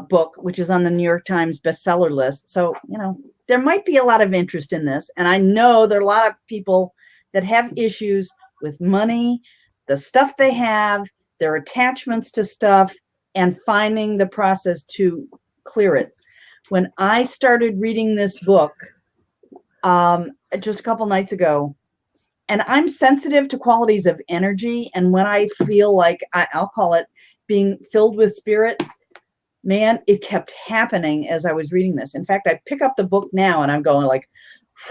book, which is on the New York Times bestseller list. So, you know, there might be a lot of interest in this. And I know there are a lot of people that have issues with money, the stuff they have, their attachments to stuff, and finding the process to clear it. When I started reading this book just a couple nights ago, and I'm sensitive to qualities of energy, and when I feel like I'll call it being filled with spirit, man, it kept happening as I was reading this. In fact, I pick up the book now and I'm going like,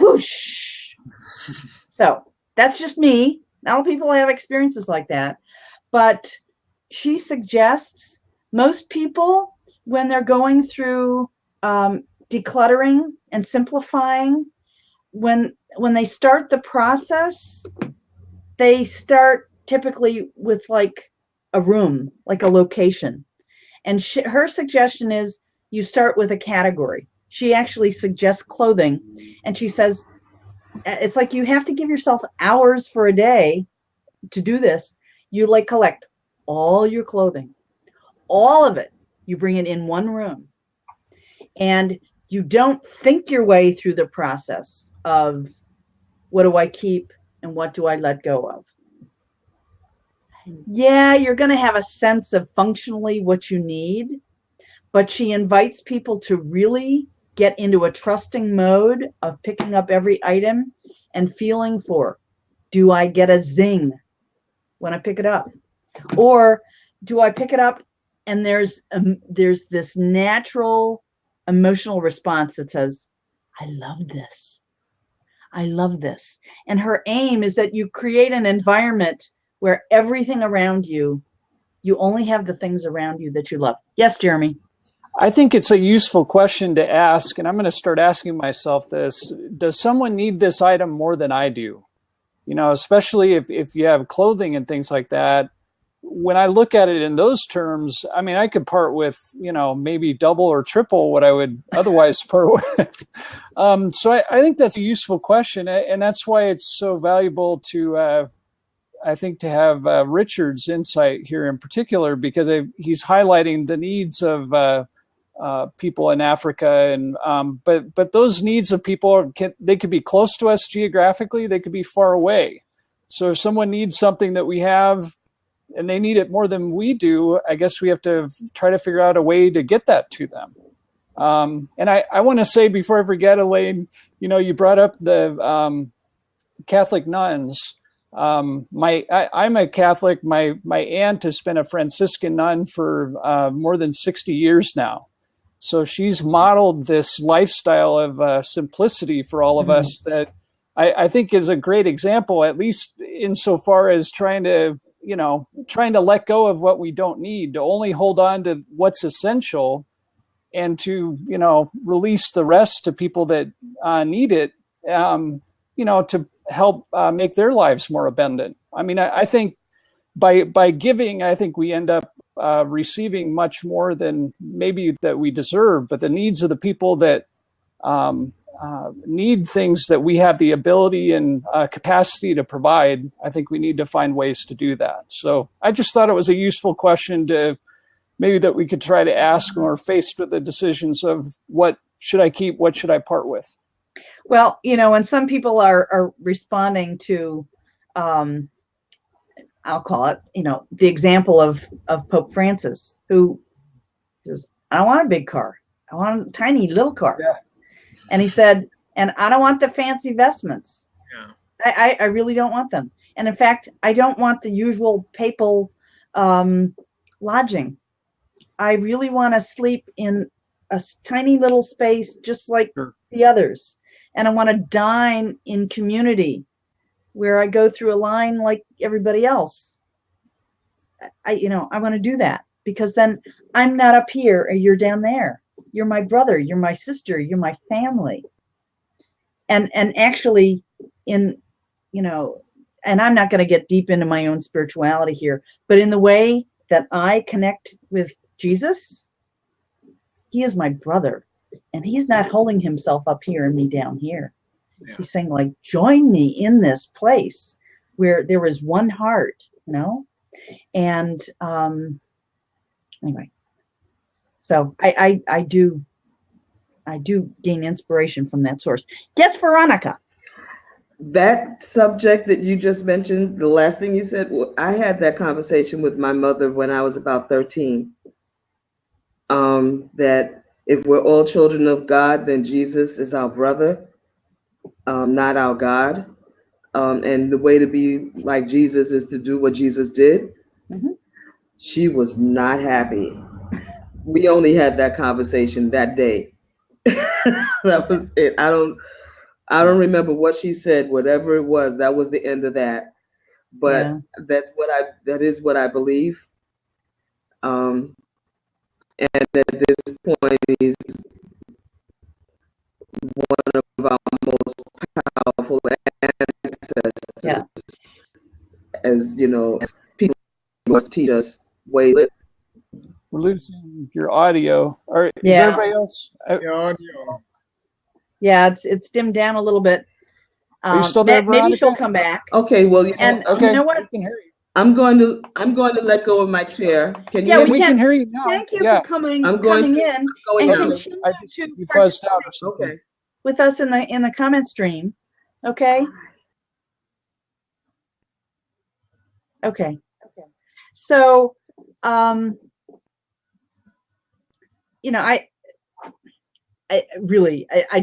whoosh. So that's just me. Not all people have experiences like that. But she suggests most people, when they're going through decluttering and simplifying, when they start the process, they start typically with like a room, like a location. And her suggestion is you start with a category. She actually suggests clothing. And she says, it's like you have to give yourself hours for a day to do this. You like collect all your clothing, all of it. You bring it in one room. And you don't think your way through the process of what do I keep and what do I let go of. Yeah, you're going to have a sense of functionally what you need, but she invites people to really get into a trusting mode of picking up every item and feeling for, do I get a zing when I pick it up? Or do I pick it up and there's this natural emotional response that says, I love this. I love this. And her aim is that you create an environment where everything around you, you only have the things around you that you love. Yes, Jeremy. I think it's a useful question to ask, and I'm going to start asking myself this. Does someone need this item more than I do? You know, especially if you have clothing and things like that. When I look at it in those terms, I mean, I could part with, you know, maybe double or triple what I would otherwise part with. So I think that's a useful question, and that's why it's so valuable to I think, to have Richard's insight here in particular, because he's highlighting the needs of people in Africa, and but those needs of people they could be close to us geographically, they could be far away. So if someone needs something that we have, and they need it more than we do, I guess we have to try to figure out a way to get that to them. And I want to say before I forget, Elaine, you brought up the Catholic nuns. I'm a Catholic. My aunt has been a Franciscan nun for more than 60 years now. So she's modeled this lifestyle of simplicity for all of us that I think is a great example, at least insofar as trying to let go of what we don't need, to only hold on to what's essential, and to, release the rest to people that need it, to help make their lives more abundant. I mean, I think by giving, I think we end up receiving much more than maybe that we deserve, but the needs of the people that need things that we have the ability and capacity to provide, I think we need to find ways to do that. So I just thought it was a useful question to maybe that we could try to ask when we're faced with the decisions of what should I keep, what should I part with? Well, when some people are responding to, I'll call it, the example of Pope Francis, who says, I don't want a big car. I want a tiny little car. Yeah. And he said, and I don't want the fancy vestments. Yeah. I really don't want them. And in fact, I don't want the usual papal lodging. I really want to sleep in a tiny little space, just like the others. And I want to dine in community where I go through a line like everybody else. I want to do that, because then I'm not up here or you're down there. You're my brother, you're my sister, you're my family. And actually and I'm not going to get deep into my own spirituality here, but in the way that I connect with Jesus, he is my brother, and he's not holding himself up here and me down here. Yeah. He's saying, like, join me in this place where there is one heart, and anyway, so I do gain inspiration from that source. Yes, Veronica. That subject that you just mentioned, the last thing you said, I had that conversation with my mother when I was about 13. That if we're all children of God, then Jesus is our brother, not our God. And the way to be like Jesus is to do what Jesus did. Mm-hmm. She was not happy. We only had that conversation that day. That was it. I don't remember what she said. Whatever it was, that was the end of that. But that is what I believe. And at this point, he's one of our most powerful ancestors. Yeah. As people must teach us ways. We're losing your audio. Is everybody else? Your audio. Yeah, it's dimmed down a little bit. Are you still there, Veronica? Maybe she'll come back. Okay, well, you know what? I can hear you. I'm going to let go of my chair. Can you? Yeah, we can hear you now. Thank you for coming in and continue you fuzzed out or something. Okay. With us in the comment stream. Okay. Okay. So, I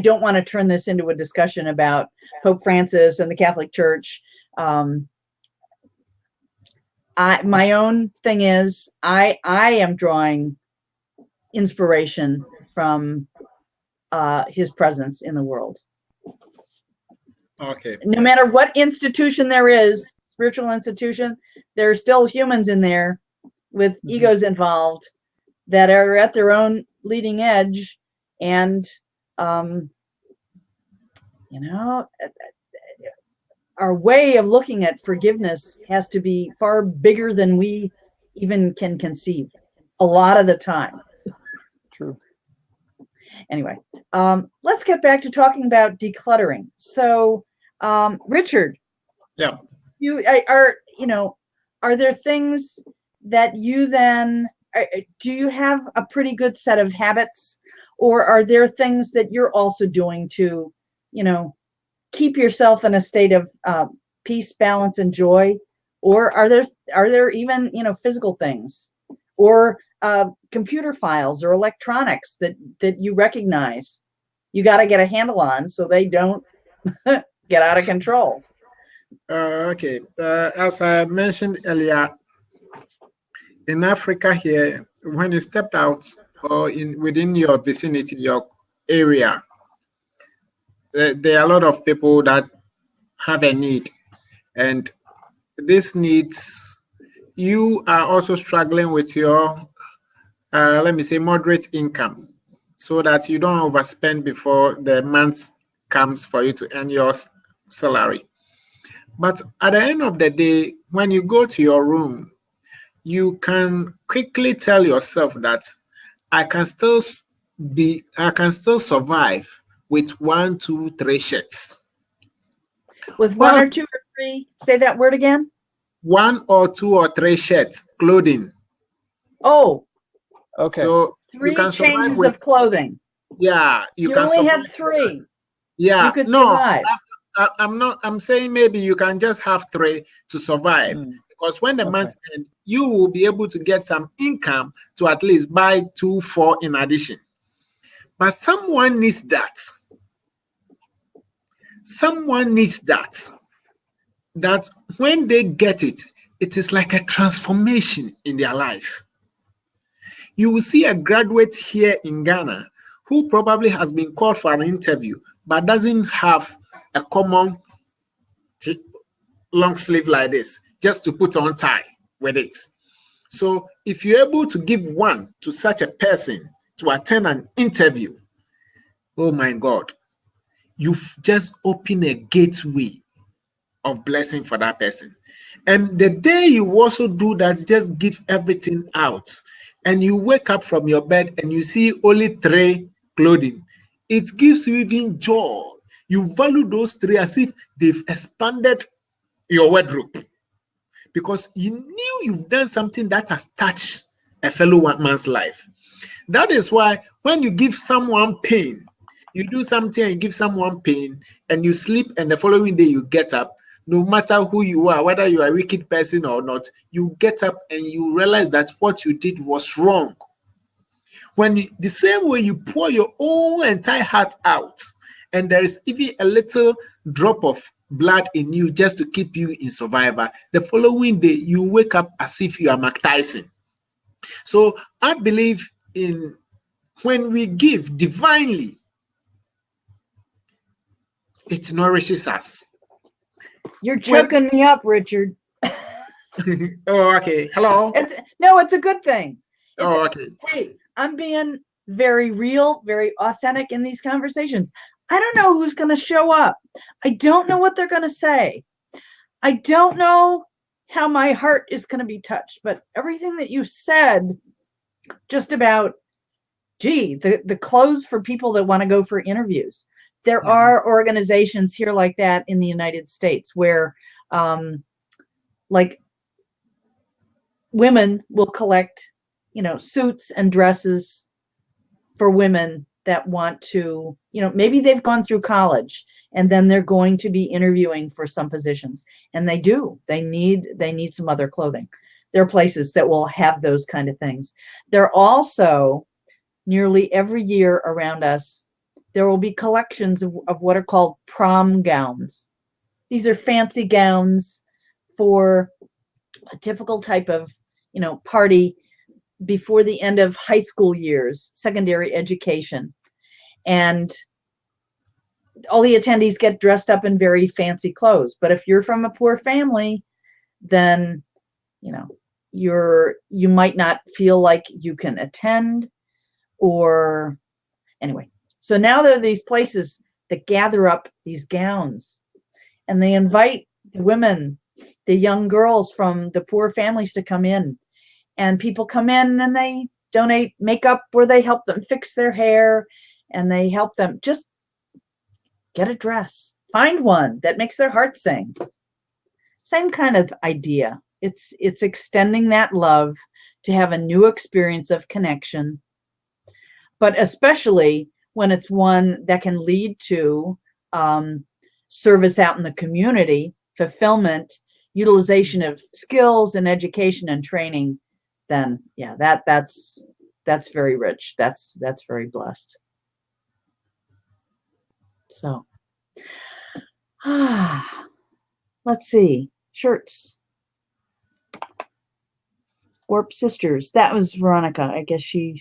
don't want to turn this into a discussion about Pope Francis and the Catholic Church. My own thing is I am drawing inspiration from his presence in the world. Okay. No matter what institution there is, spiritual institution, there are still humans in there with egos involved that are at their own leading edge, and our way of looking at forgiveness has to be far bigger than we even can conceive a lot of the time. True. Anyway, let's get back to talking about decluttering. So, Richard, yeah, you are you know, are there things that you then, do you have a pretty good set of habits, or are there things that you're also doing to, you know, keep yourself in a state of peace, balance, and joy? Or are there even, you know, physical things, or computer files or electronics that you recognize you got to get a handle on so they don't get out of control? Okay. As I mentioned earlier, in Africa here, when you stepped out or within your vicinity, your area, there are a lot of people that have a need, and this needs, you are also struggling with your let me say moderate income, so that you don't overspend before the month comes for you to earn your salary. But at the end of the day, when you go to your room, you can quickly tell yourself that I can still I can still survive with 1, 2, 3 shirts. With Well, 1 or 2 or 3, say that word again. 1 or 2 or 3 shirts, clothing. Oh, Okay. So you 3 can survive changes with, of clothing. yeah, you You can only survive had with 3. that. Yeah, You could no, survive. I'm not, I'm saying maybe you can just have 3 to survive, because when the Okay. month ends, you will be able to get some income to at least buy 2, 4 in addition. But someone needs that. Someone needs that. That when they get it, it is like a transformation in their life. You will see a graduate here in Ghana who probably has been called for an interview but doesn't have a common long sleeve like this just to put on tie with it. So if you're able to give one to such a person to attend an interview, oh my God, you've just opened a gateway of blessing for that person. And the day you also do that, just give everything out, and you wake up from your bed and you see only 3 clothing, it gives you even joy. You value those 3 as if they've expanded your wardrobe, because you knew you've done something that has touched a fellow man's life. That is why when you give someone pain, you do something and you give someone pain, and you sleep, and the following day you get up, no matter who you are, whether you are a wicked person or not, you get up and you realize that what you did was wrong. The same way you pour your own entire heart out, and there is even a little drop of blood in you just to keep you in survival, the following day you wake up as if you are Mike Tyson. So I believe in, when we give divinely, it nourishes us. You're choking me up, Richard. Oh, okay. Hello. It's a good thing. Oh, okay. Hey, I'm being very real, very authentic in these conversations. I don't know who's going to show up. I don't know what they're going to say. I don't know how my heart is going to be touched, but everything that you said, just about, the clothes for people that want to go for interviews. There are organizations here like that in the United States where, like, women will collect, suits and dresses for women that want to, maybe they've gone through college and then they're going to be interviewing for some positions, and they need some other clothing. There are places that will have those kind of things. There are also, nearly every year around us, there will be collections of what are called prom gowns. These are fancy gowns for a typical type of, party before the end of high school years, secondary education. And all the attendees get dressed up in very fancy clothes. But if you're from a poor family, then, you might not feel like you can attend, or anyway. So now there are these places that gather up these gowns, and they invite the women, the young girls from the poor families, to come in. And people come in and they donate makeup, or they help them fix their hair, and they help them just get a dress, find one that makes their heart sing. same kind of idea. It's extending that love to have a new experience of connection, but especially when it's one that can lead to service out in the community, fulfillment, utilization of skills and education and training, then yeah, that's very rich. That's very blessed. So let's see. Shirts. Warp Sisters. That was Veronica. I guess she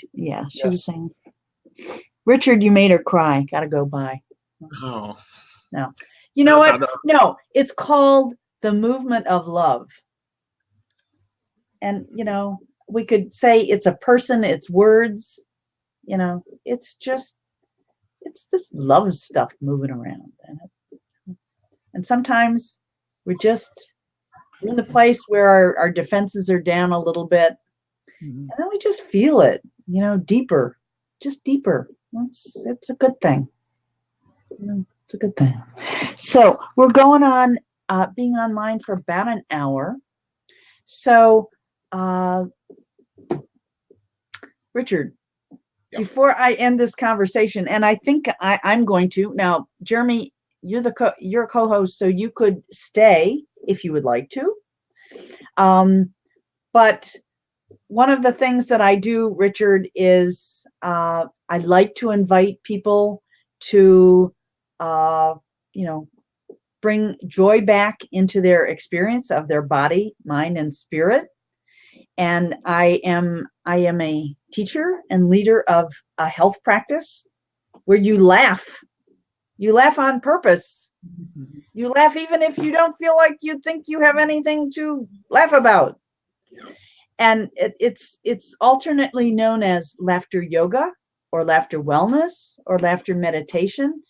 was saying. Richard, you made her cry. Gotta go by. Oh. No. You know what? No, it's called The Movement of Love. And, we could say it's a person, it's words, it's this love stuff moving around. And sometimes we're in the place where our defenses are down a little bit. And then we just feel it, deeper, just deeper. It's a good thing. It's a good thing. So we're going on, being online for about an hour. So, Richard, before I end this conversation, and I think I'm going to now, Jeremy, you're a co-host, so you could stay if you would like to. But one of the things that I do, Richard, is I like to invite people to, bring joy back into their experience of their body, mind, and spirit. And I am a teacher and leader of a health practice where you laugh. You laugh on purpose. You laugh even if you don't feel like you think you have anything to laugh about. And it's alternately known as laughter yoga or laughter wellness or laughter meditation.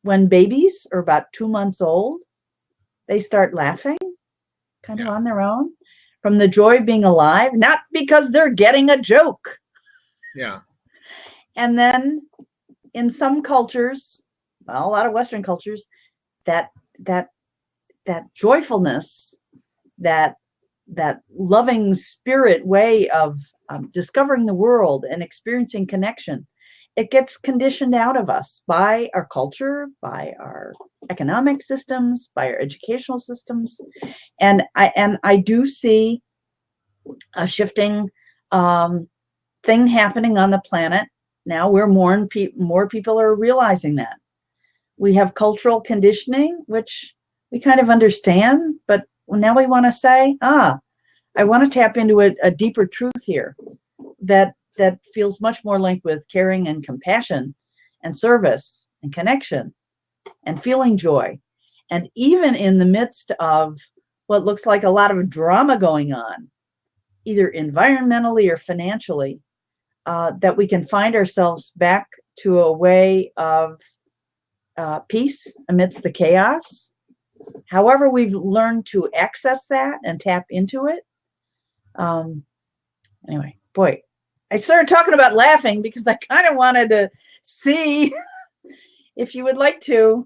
When babies are about 2 months old, they start laughing kind of on their own from the joy of being alive, not because they're getting a joke. Yeah. And then in some cultures, well, a lot of Western cultures, that joyfulness, that loving spirit way of discovering the world and experiencing connection, it gets conditioned out of us by our culture, by our economic systems, by our educational systems. And I do see a shifting thing happening on the planet now where more people are realizing that. We have cultural conditioning, which we kind of understand, but now we want to say, I want to tap into a deeper truth here that feels much more linked with caring and compassion and service and connection and feeling joy. And even in the midst of what looks like a lot of drama going on, either environmentally or financially, that we can find ourselves back to a way of peace amidst the chaos. However, we've learned to access that and tap into it. Anyway, boy, I started talking about laughing because I kind of wanted to see if you would like to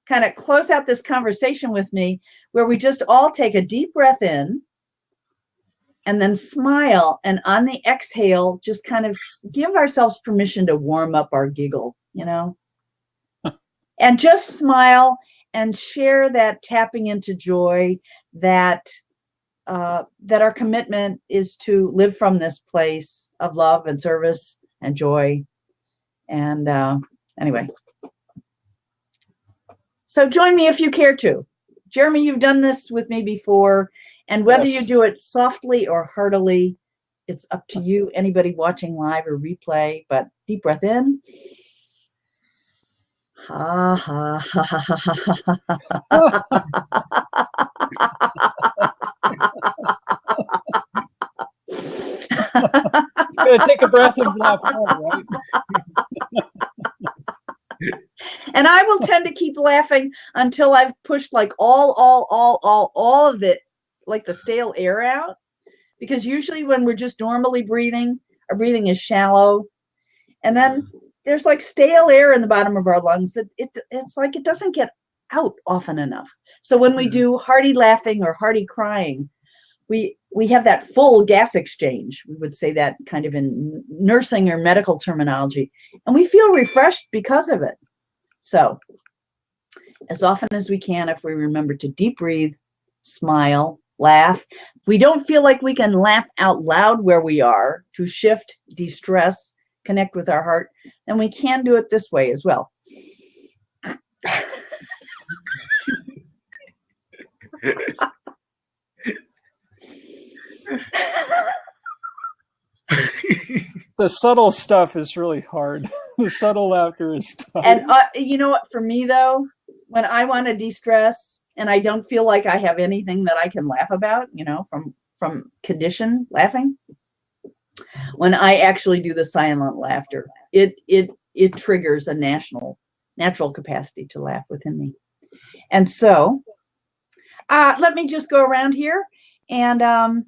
kind of close out this conversation with me where we just all take a deep breath in and then smile, and on the exhale, just kind of give ourselves permission to warm up our giggle, and just smile and share that tapping into joy, that our commitment is to live from this place of love and service and joy. And anyway, so join me if you care to. Jeremy, you've done this with me before, and whether you do it softly or heartily, it's up to you, anybody watching live or replay, but deep breath in. Ha ha ha ha ha ha ha. You're gonna take a breath and laugh out, right? And I will tend to keep laughing until I've pushed like all of it, like the stale air out. Because usually when we're just normally breathing, our breathing is shallow. And then there's like stale air in the bottom of our lungs that it's like it doesn't get out often enough. So when we do hearty laughing or hearty crying, we have that full gas exchange. We would say that kind of in nursing or medical terminology, and we feel refreshed because of it. So as often as we can, if we remember to deep breathe, smile, laugh. If we don't feel like we can laugh out loud where we are to shift, de-stress, connect with our heart, then we can do it this way as well. The subtle stuff is really hard. The subtle laughter is tough. And you know what, for me though, when I want to de-stress and I don't feel like I have anything that I can laugh about, you know, from conditioned laughing, when I actually do the silent laughter, it triggers a natural capacity to laugh within me. And so let me just go around here and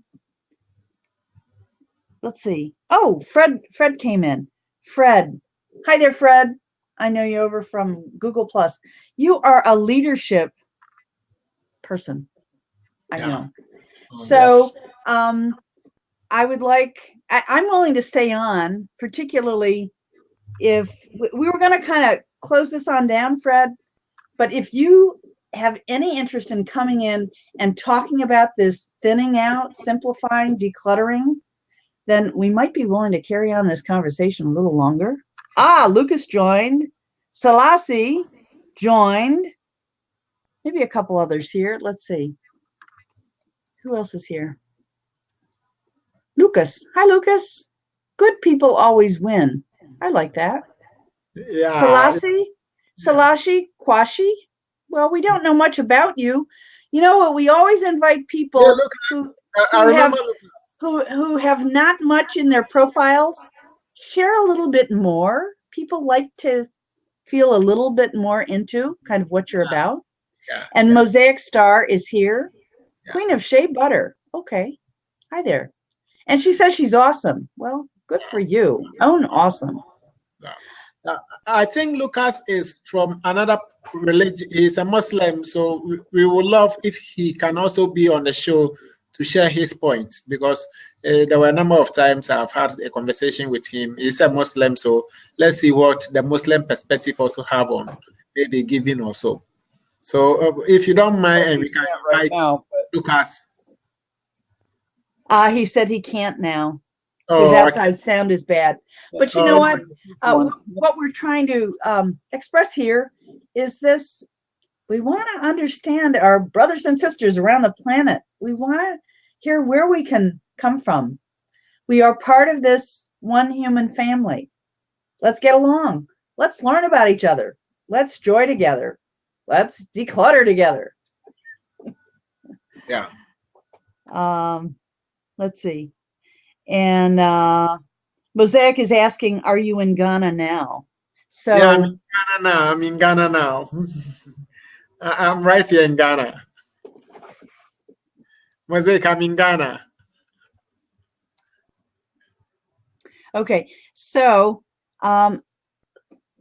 let's see. Oh, Fred came in. Fred. Hi there, Fred. I know you over from Google Plus. You are a leadership person. I know. So yes. I would like, I'm willing to stay on, particularly if we were going to kind of close this on down, Fred. But if you have any interest in coming in and talking about this thinning out, simplifying, decluttering, then we might be willing to carry on this conversation a little longer. Lucas joined. Selassie joined. Maybe a couple others here. Let's see. Who else is here? Lucas. Hi, Lucas. Good people always win. I like that. Yeah. Selassie, Kwashi. Well, we don't know much about you. You know what? We always invite people who have not much in their profiles. Share a little bit more. People like to feel a little bit more into kind of what you're about. Yeah. And Mosaic Star is here. Yeah. Queen of Shea Butter. Okay. Hi there. And she says she's awesome. Well, good for you. Own awesome. I think Lucas is from another religion. He's a Muslim, so we would love if he can also be on the show to share his points, because there were a number of times I've had a conversation with him. He's a Muslim, so let's see what the Muslim perspective also have on maybe giving or so. So if you don't mind, and we can invite Lucas. He said he can't now. Oh, his outside sound is bad. But you know what? What we're trying to express here is this. We want to understand our brothers and sisters around the planet. We want to hear where we can come from. We are part of this one human family. Let's get along. Let's learn about each other. Let's joy together. Let's declutter together. Yeah. Let's see. And Mosaic is asking, are you in Ghana now? So yeah, I'm in Ghana now. I'm right here in Ghana. Mosaic, I'm in Ghana. Okay, so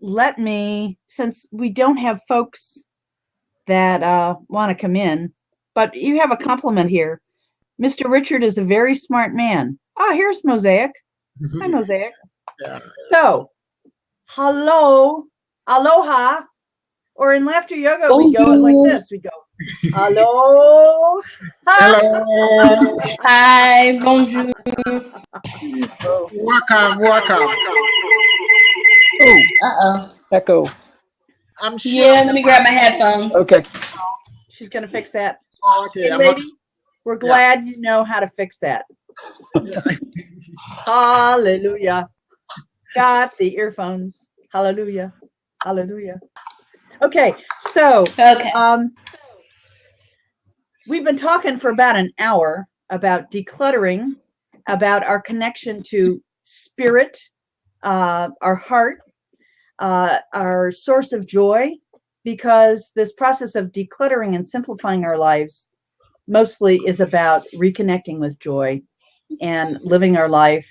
let me, since we don't have folks that want to come in, but you have a compliment here. Mr. Richard is a very smart man. Here's Mosaic. Hi, Mosaic. Yeah. So, hello, aloha, or in laughter yoga, we go like this. We go, hello. Hello. Hi, bonjour. Welcome. Oh, echo. I'm sure. Yeah, let me grab my headphones. Okay. She's going to fix that. Okay, hey, lady, we're glad you know how to fix that. Hallelujah. Got the earphones. Hallelujah. Hallelujah. Okay, so we've been talking for about an hour about decluttering, about our connection to spirit, our heart, our source of joy, because this process of decluttering and simplifying our lives mostly is about reconnecting with joy and living our life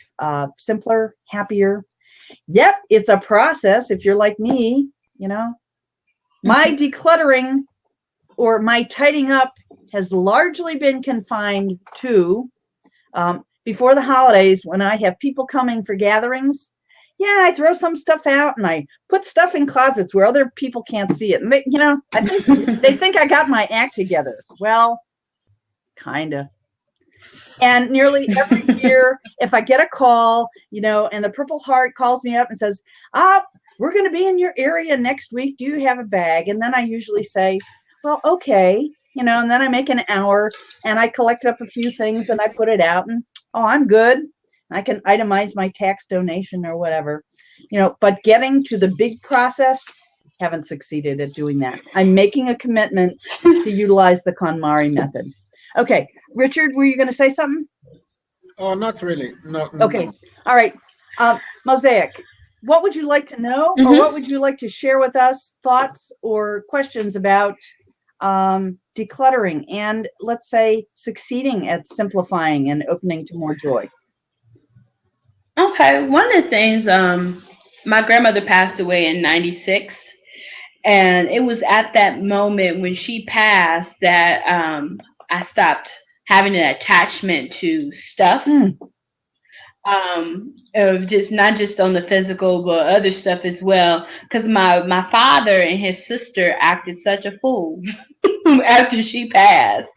simpler, happier. Yep, it's a process. If you're like me, you know, my decluttering or my tidying up has largely been confined to before the holidays when I have people coming for gatherings. Yeah, I throw some stuff out and I put stuff in closets where other people can't see it. And they, I think they think I got my act together. Well, kind of. And nearly every year, if I get a call, and the Purple Heart calls me up and says, we're going to be in your area next week. Do you have a bag? And then I usually say, well, okay. And then I make an hour and I collect up a few things and I put it out and, I'm good. I can itemize my tax donation or whatever, but getting to the big process, haven't succeeded at doing that. I'm making a commitment to utilize the KonMari method. Okay. Richard, were you going to say something? Oh, not really. No. Okay. All right. Mosaic, what would you like to know or what would you like to share with us? Thoughts or questions about decluttering and, let's say, succeeding at simplifying and opening to more joy? Okay, one of the things, my grandmother passed away in 96, and it was at that moment when she passed that I stopped having an attachment to stuff. Of just not just on the physical but other stuff as well, because my father and his sister acted such a fool after she passed,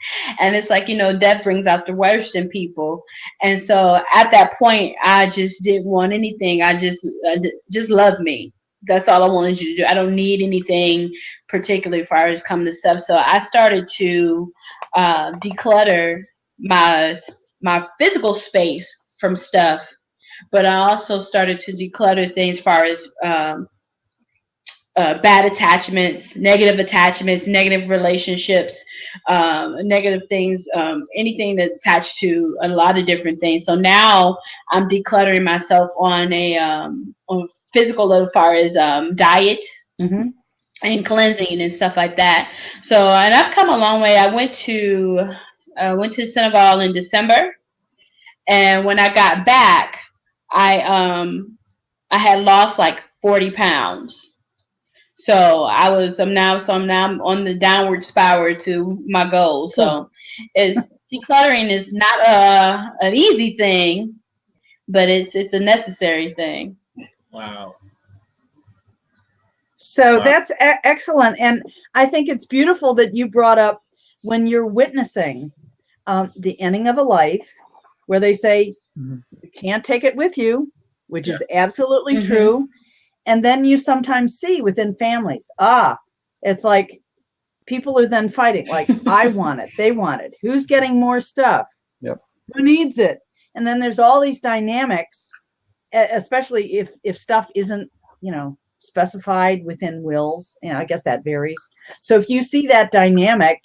and it's like, death brings out the worst in people. And so at that point I just didn't want anything. I just love me. That's all I wanted you to do. I don't need anything particularly as far as coming to stuff. So I started to declutter my physical space from stuff, but I also started to declutter things as far as bad attachments, negative relationships, negative things, anything that's attached to a lot of different things. So now I'm decluttering myself on on physical as far as diet and cleansing and stuff like that. So, and I've come a long way. I went to Senegal in December. And when I got back, I had lost like 40 pounds. So I'm now on the downward spiral to my goal. So decluttering is not an easy thing, but it's a necessary thing. Wow. So that's excellent. And I think it's beautiful that you brought up when you're witnessing the ending of a life, where they say you can't take it with you, which is absolutely true. And then you sometimes see within families, it's like people are then fighting, like, I want it, they want it. Who's getting more stuff? Yep. Who needs it? And then there's all these dynamics, especially if stuff isn't, specified within wills. I guess that varies. So if you see that dynamic,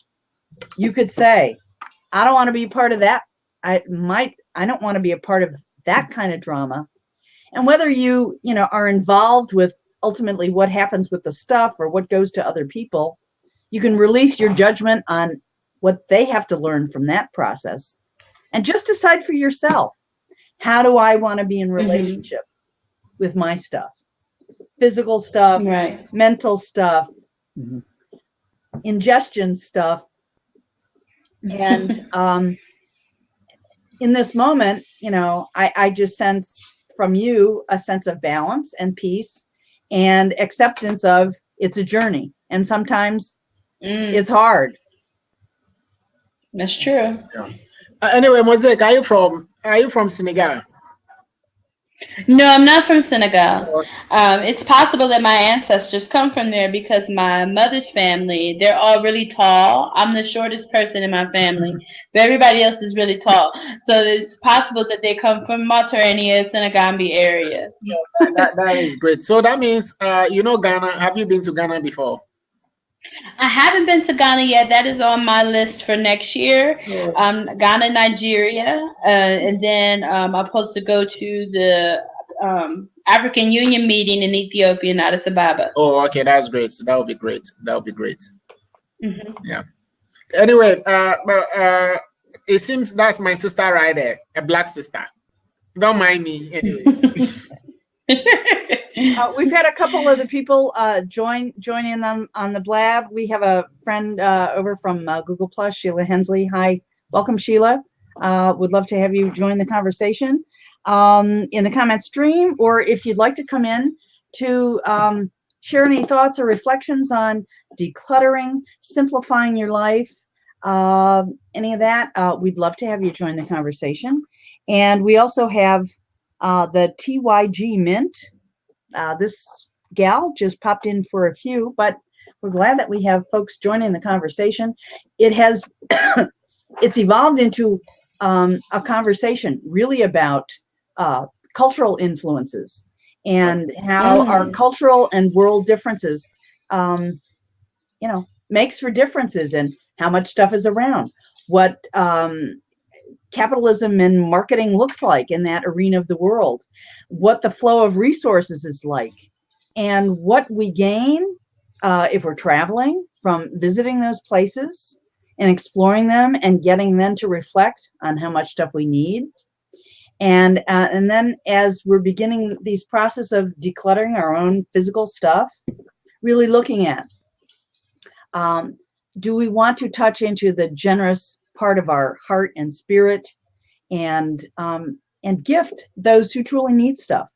you could say, I don't want to be part of that. I don't want to be a part of that kind of drama. And whether you are involved with ultimately what happens with the stuff or what goes to other people, you can release your judgment on what they have to learn from that process and just decide for yourself, how do I want to be in relationship with my stuff? Physical stuff, mental stuff, ingestion stuff. And in this moment, I just sense from you a sense of balance and peace and acceptance of it's a journey. And sometimes it's hard. That's true. Yeah. Anyway, Mosaic, are you from Senegal? No, I'm not from Senegal. It's possible that my ancestors come from there because my mother's family, they're all really tall. I'm the shortest person in my family, but everybody else is really tall. So it's possible that they come from Mauritania, Senegambie area. That is great. So that means, Ghana. Have you been to Ghana before? I haven't been to Ghana yet. That is on my list for next year. Ghana, Nigeria, and then I'm supposed to go to the African Union meeting in Ethiopia in Addis Ababa. Oh, okay, that's great. That would be great. Yeah. Anyway, it seems that's my sister right there, a black sister. Don't mind me anyway. We've had a couple of the people join in on the blab. We have a friend over from Google Plus, Sheila Hensley. Hi, welcome, Sheila. Would love to have you join the conversation in the comment stream, or if you'd like to come in to share any thoughts or reflections on decluttering, simplifying your life, any of that, we'd love to have you join the conversation. And we also have the TYG Mint. This gal just popped in for a few, but we're glad that we have folks joining the conversation. It has, it's evolved into a conversation really about cultural influences and how our cultural and world differences, makes for differences in how much stuff is around, what capitalism and marketing looks like in that arena of the world, what the flow of resources is like, and what we gain if we're traveling from visiting those places and exploring them and getting them to reflect on how much stuff we need. And then as we're beginning these process of decluttering our own physical stuff, really looking at, do we want to touch into the generous part of our heart and spirit and gift those who truly need stuff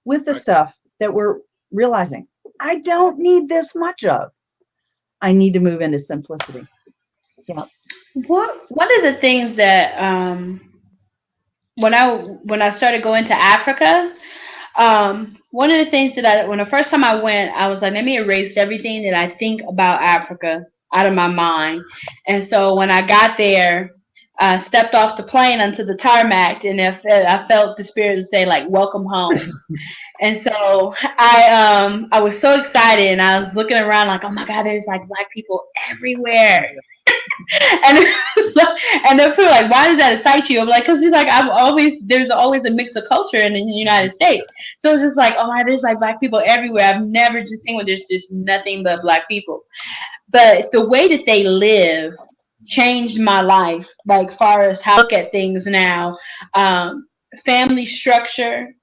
with the stuff that we're realizing I don't need this much of. I need to move into simplicity. Yeah. One of the things that when I started going to Africa, one of the things that when the first time I went, I was like, let me erase everything that I think about Africa out of my mind. And so when I got there, I stepped off the plane onto the tarmac, and I felt the spirit say, like, welcome home. And so I was so excited, and I was looking around like, oh my God, there's like Black people everywhere. and they're people like, why does that excite you? I'm like, because like there's always a mix of culture in the United States. So it's just like, oh my, there's like Black people everywhere. I've never just seen where there's just nothing but Black people. But the way that they live changed my life, like far as how I look at things now. Family structure,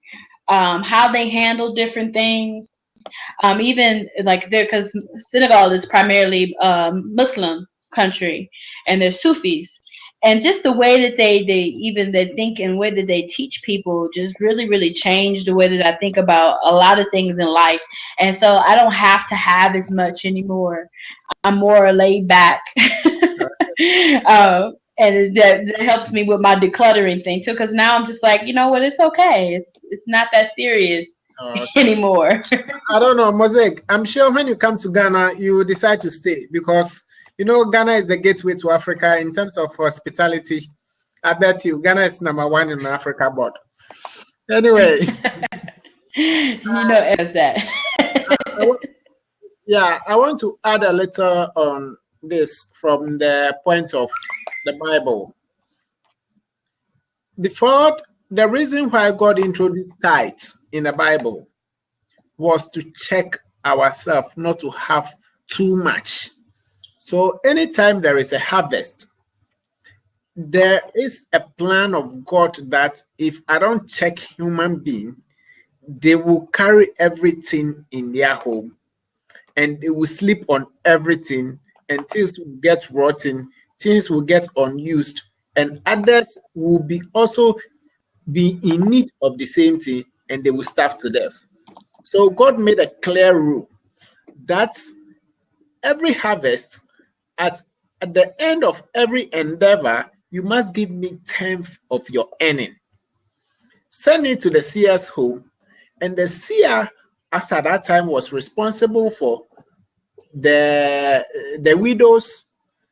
how they handle different things. Even like because Senegal is primarily Muslim country, and they're Sufis, and just the way that they think and way that they teach people just really changed the way that I think about a lot of things in life. And so I don't have to have as much anymore. I'm more laid back. And that helps me with my decluttering thing too, because now I'm just like, you know what, it's okay. It's not that serious anymore. I don't know, Mosaic. I'm sure when you come to Ghana, you will decide to stay because Ghana is the gateway to Africa in terms of hospitality. I bet you Ghana is #1 in Africa board. Anyway, as that. I want to add a little on this from the point of the Bible. The reason why God introduced tithes in the Bible was to check ourselves not to have too much. So anytime there is a harvest, there is a plan of God that if I don't check human being, they will carry everything in their home and they will sleep on everything, and things will get rotten, things will get unused, and others will also be in need of the same thing, and they will starve to death. So God made a clear rule that every harvest, at the end of every endeavor, you must give me 10th of your earning. Send it to the seer's home, and the seer, as at that time, was responsible for the widows,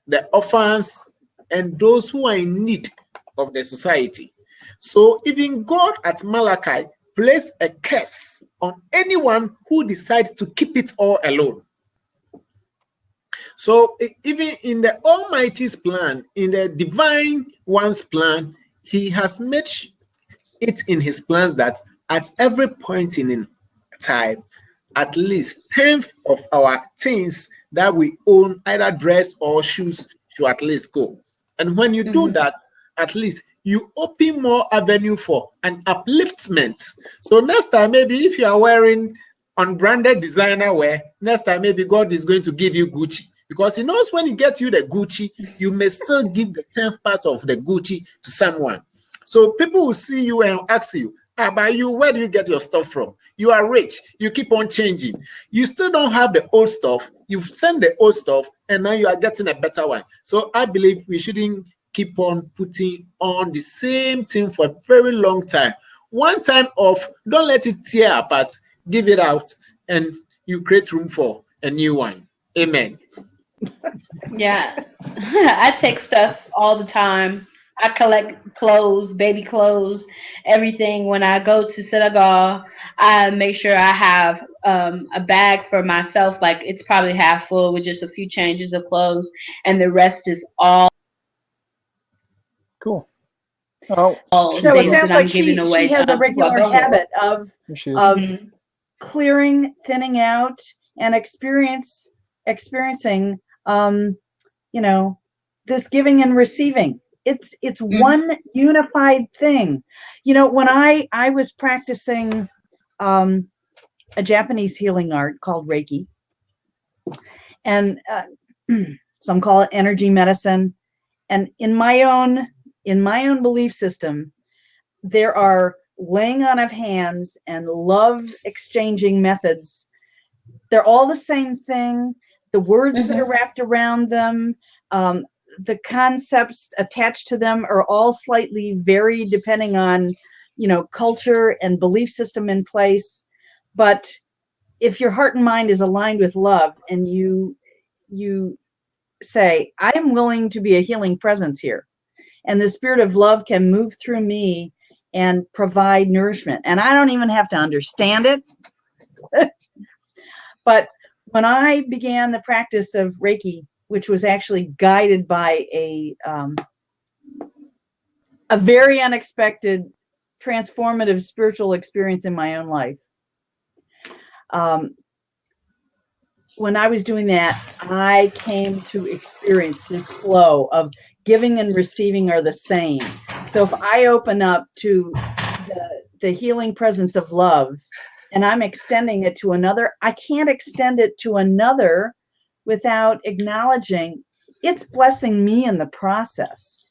the orphans, and those who are in need of the society. So even God at Malachi placed a curse on anyone who decides to keep it all alone. So even in the Almighty's plan, in the Divine One's plan, He has made it in His plans that at every point in time, at least 10th of our things that we own, either dress or shoes, should at least go. And when you do that, at least you open more avenue for an upliftment. So next time, maybe if you are wearing unbranded designer wear, next time maybe God is going to give you Gucci. Because he knows when he gets you the Gucci, you may still give the 10th part of the Gucci to someone. So people will see you and ask you, but you, where do you get your stuff from? You are rich. You keep on changing. You still don't have the old stuff. You've sent the old stuff, and now you are getting a better one. So I believe we shouldn't keep on putting on the same thing for a very long time. One time off, don't let it tear apart. Give it out, and you create room for a new one. Amen. Yeah. I take stuff all the time. I collect clothes, baby clothes, everything. When I go to synagogue, I make sure I have a bag for myself. Like it's probably half full with just a few changes of clothes, and the rest is all Cool. Oh, So it things sounds that I'm like giving away she has to a regular people I go with. habit of Mhm. clearing, thinning out, and experiencing, you know, this giving and receiving. It's one unified thing. You know, when I was practicing a Japanese healing art called Reiki, and some call it energy medicine, and in my own belief system, there are laying on of hands and love exchanging methods. They're all the same thing. The words that are wrapped around them, the concepts attached to them are all slightly varied depending on, culture and belief system in place. But if your heart and mind is aligned with love, and you say, I am willing to be a healing presence here, and the spirit of love can move through me and provide nourishment, and I don't even have to understand it. But when I began the practice of Reiki, which was actually guided by a very unexpected, transformative spiritual experience in my own life, when I was doing that, I came to experience this flow of giving and receiving are the same. So if I open up to the healing presence of love, and I'm extending it to another, I can't extend it to another without acknowledging it's blessing me in the process.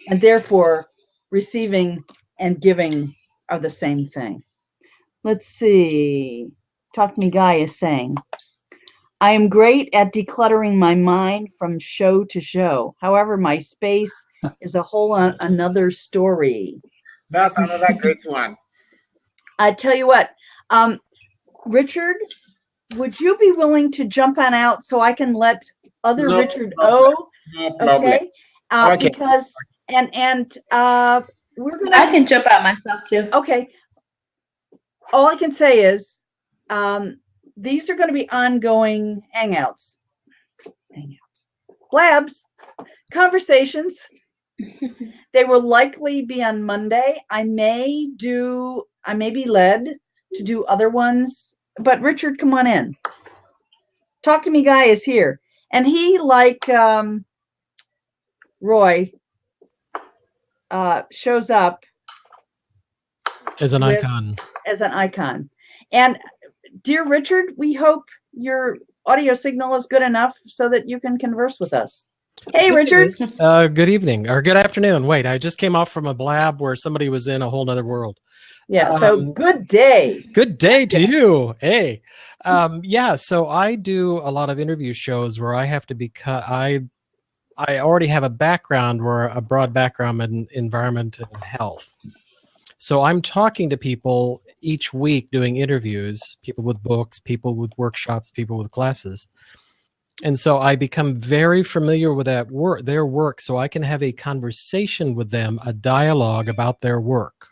And therefore, receiving and giving are the same thing. Let's see. Talk to Me Guy is saying, I am great at decluttering my mind from show to show. However, my space is a whole another story. That's another great one. I tell you what, Richard, would you be willing to jump on out so I can let other No Richard problem. O? No problem. Okay, Okay. because and we're gonna. I can jump out myself too. Okay. All I can say is, these are going to be ongoing hangouts, blabs, conversations. They will likely be on Monday. I may be led to do other ones, but Richard, come on in. Talk to Me Guy is here, and he, like Roy, shows up as an icon. And dear Richard, we hope your audio signal is good enough so that you can converse with us. Hey, Richard. Good evening or good afternoon. Wait, I just came off from a blab where somebody was in a whole nother world. Yeah, so good day. Good day to you. Hey. Yeah, so I do a lot of interview shows where I have to I already have a broad background in environment and health. So I'm talking to people each week doing interviews, people with books, people with workshops, people with classes. And so I become very familiar with their work, so I can have a conversation with them, a dialogue about their work.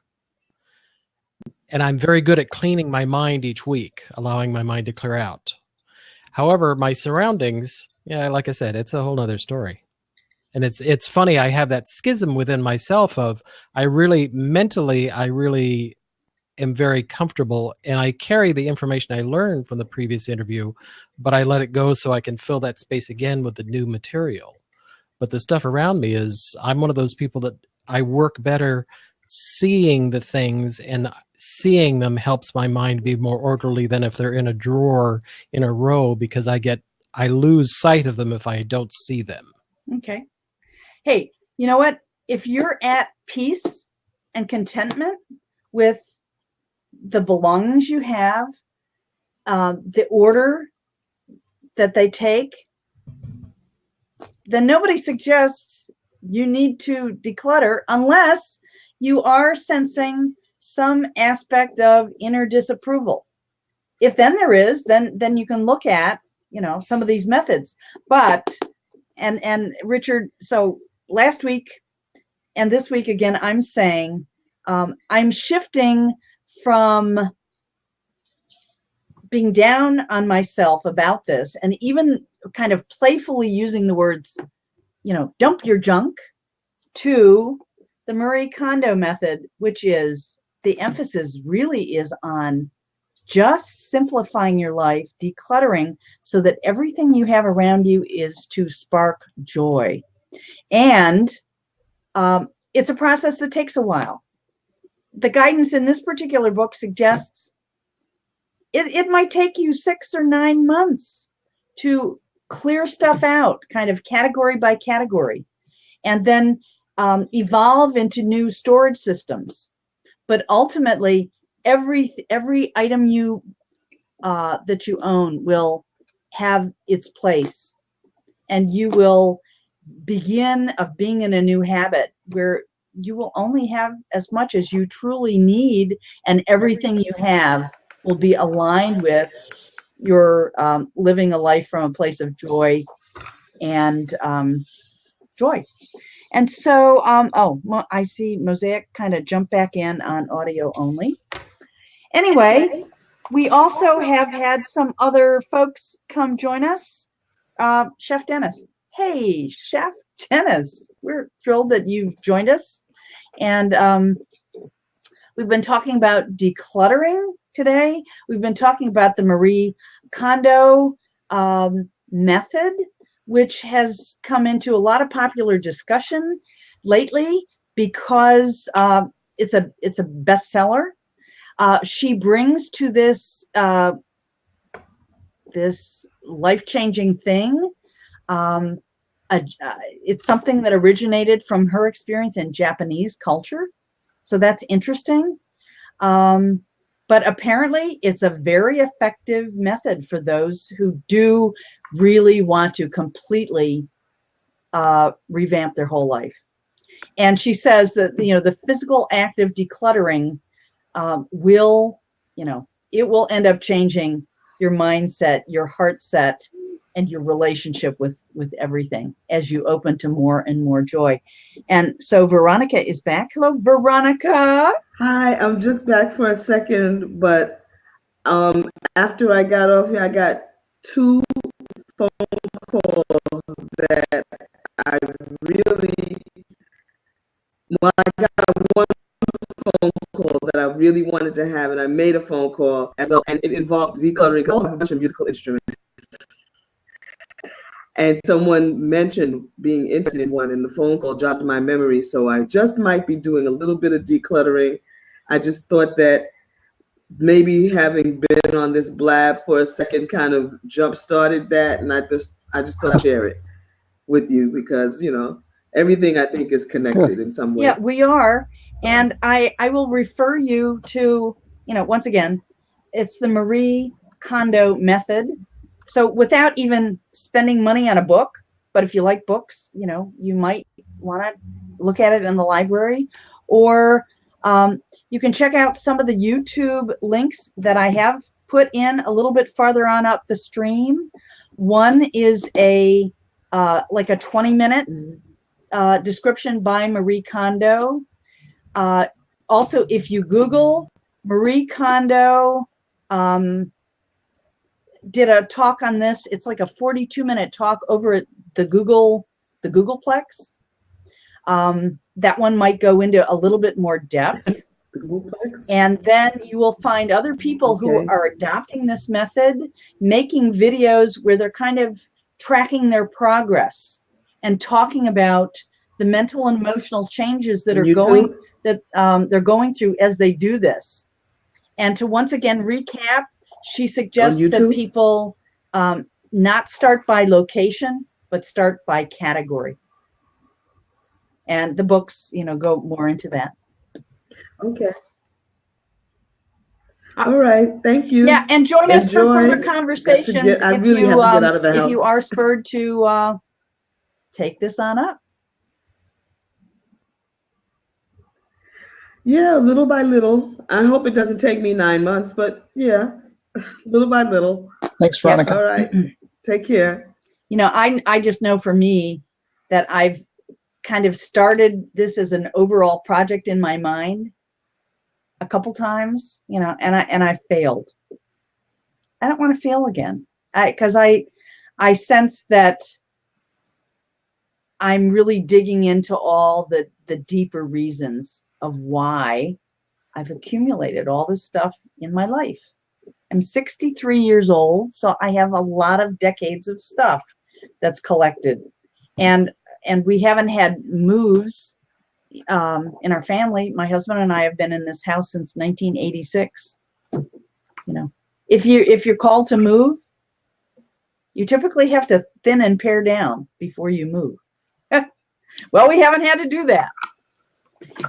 And I'm very good at cleaning my mind each week, allowing my mind to clear out. However, my surroundings, like I said, it's a whole other story. And it's funny, I have that schism within myself of I really am very comfortable, and I carry the information I learned from the previous interview, but I let it go so I can fill that space again with the new material. But the stuff around me I'm one of those people that I work better seeing the things, and seeing them helps my mind be more orderly than if they're in a drawer in a row, because I lose sight of them if I don't see them. Okay. Hey, you know what? If you're at peace and contentment with the belongings you have, the order that they take, then nobody suggests you need to declutter unless you are sensing some aspect of inner disapproval. If then there is, then you can look at, some of these methods. But, and Richard, so last week and this week again, I'm saying I'm shifting from being down on myself about this, and even kind of playfully using the words, dump your junk, to the Marie Kondo method, which is the emphasis really is on just simplifying your life, decluttering, so that everything you have around you is to spark joy. And it's a process that takes a while. The guidance in this particular book suggests it might take you 6 or 9 months to clear stuff out, kind of category by category, and then evolve into new storage systems. But ultimately, every item that you own will have its place, and you will begin of being in a new habit where you will only have as much as you truly need, and everything you have will be aligned with your living a life from a place of joy and joy. And so, I see Mosaic kind of jump back in on audio only. Anyway, we also have had some other folks come join us. Chef Dennis. Hey, Chef Dennis. We're thrilled that you've joined us. And we've been talking about decluttering today. We've been talking about the Marie Kondo method, which has come into a lot of popular discussion lately because it's a bestseller. She brings to this this life-changing thing. It's something that originated from her experience in Japanese culture, so that's interesting. But apparently, it's a very effective method for those who do really want to completely revamp their whole life. And she says that the physical act of decluttering will end up changing your mindset, your heart set, and your relationship with everything as you open to more and more joy. And so Veronica is back. Hello, Veronica. Hi, I'm just back for a second, but after I got off here, I got 2 phone calls that I really, well, I got one phone call that I really wanted to have, and I made a phone call, and it involved decluttering, because I have a bunch of musical instruments. And someone mentioned being interested in one, and the phone call dropped in my memory, so I just might be doing a little bit of decluttering. I just thought that maybe having been on this blab for a second kind of jump-started that, and I just thought I'd share it with you because, everything I think is connected in some way. Yeah, we are. And I will refer you to, once again, it's the Marie Kondo method. So without even spending money on a book, but if you like books, you might want to look at it in the library, or you can check out some of the YouTube links that I have put in a little bit farther on up the stream. One is like a 20-minute description by Marie Kondo. Also, if you Google Marie Kondo, did a talk on this. It's like a 42-minute talk over at the Googleplex. That one might go into a little bit more depth. And then you will find other people who are adopting this method, making videos where they're kind of tracking their progress and talking about the mental and emotional changes that are going that they're going through as they do this. And to once again recap, she suggests that people not start by location, but start by category. And the books, go more into that. Okay. All right. Thank you. Yeah, and join us for further conversations. I really have to get out of the house. If you are spurred to take this on up. Yeah, little by little. I hope it doesn't take me 9 months, but yeah, little by little. Thanks, Veronica. Yes, all right. Take care. I just know for me that I've kind of started this as an overall project in my mind a couple times, and I failed. I don't want to fail again, because I sense that I'm really digging into all the deeper reasons of why I've accumulated all this stuff in my life. I'm 63 years old, so I have a lot of decades of stuff that's collected, and we haven't had moves in our family. My husband and I have been in this house since 1986. If you're called to move, you typically have to thin and pare down before you move. Well, we haven't had to do that.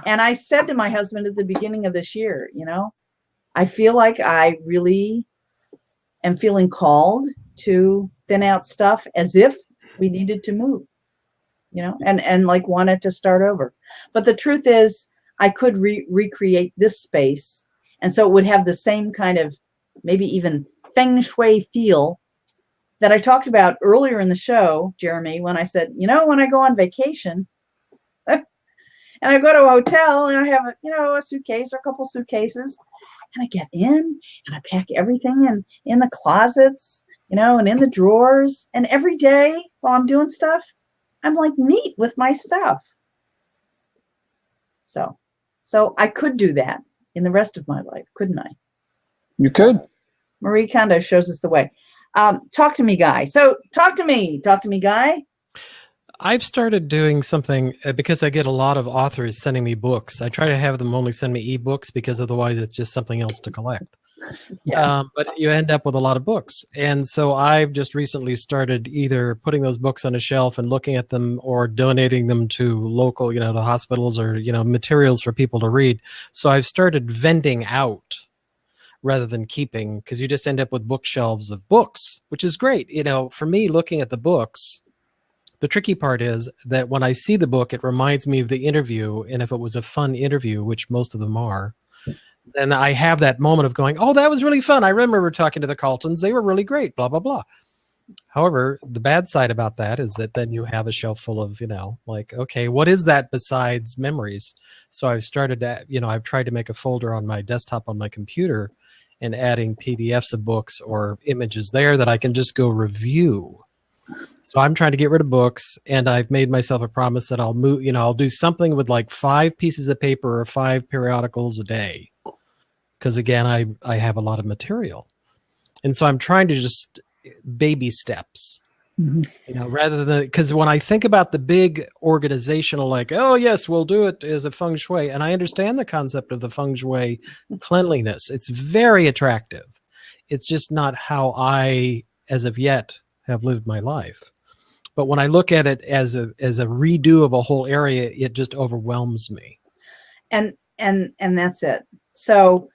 And I said to my husband at the beginning of this year, I feel like I really am feeling called to thin out stuff as if we needed to move, and like wanted to start over. But the truth is, I could recreate this space, and so it would have the same kind of maybe even feng shui feel that I talked about earlier in the show, Jeremy, when I said, when I go on vacation and I go to a hotel and I have a suitcase or a couple suitcases, and I get in and I pack everything in the closets, and in the drawers, and every day while I'm doing stuff, I'm like neat with my stuff. So I could do that in the rest of my life, couldn't I? You could. Marie Kondo shows us the way. Talk to me, Guy. So talk to me, Guy. I've started doing something because I get a lot of authors sending me books. I try to have them only send me ebooks because otherwise it's just something else to collect. Yeah. But you end up with a lot of books. And so I've just recently started either putting those books on a shelf and looking at them, or donating them to local, to hospitals, or, materials for people to read. So I've started vending out rather than keeping, because you just end up with bookshelves of books, which is great. For me, looking at the books, the tricky part is that when I see the book, it reminds me of the interview. And if it was a fun interview, which most of them are, then I have that moment of going, oh, that was really fun. I remember talking to the Carltons. They were really great, blah, blah, blah. However, the bad side about that is that then you have a shelf full of, okay, what is that besides memories? So I've started to, I've tried to make a folder on my desktop on my computer and adding PDFs of books or images there that I can just go review. So I'm trying to get rid of books, and I've made myself a promise that I'll move, I'll do something with like 5 pieces of paper or 5 periodicals a day. Because again, I have a lot of material. And so I'm trying to just baby steps, rather than, because when I think about the big organizational, like, oh yes, we'll do it as a feng shui. And I understand the concept of the feng shui cleanliness. It's very attractive. It's just not how I, as of yet, have lived my life. But when I look at it as a redo of a whole area, it just overwhelms me. And that's it. So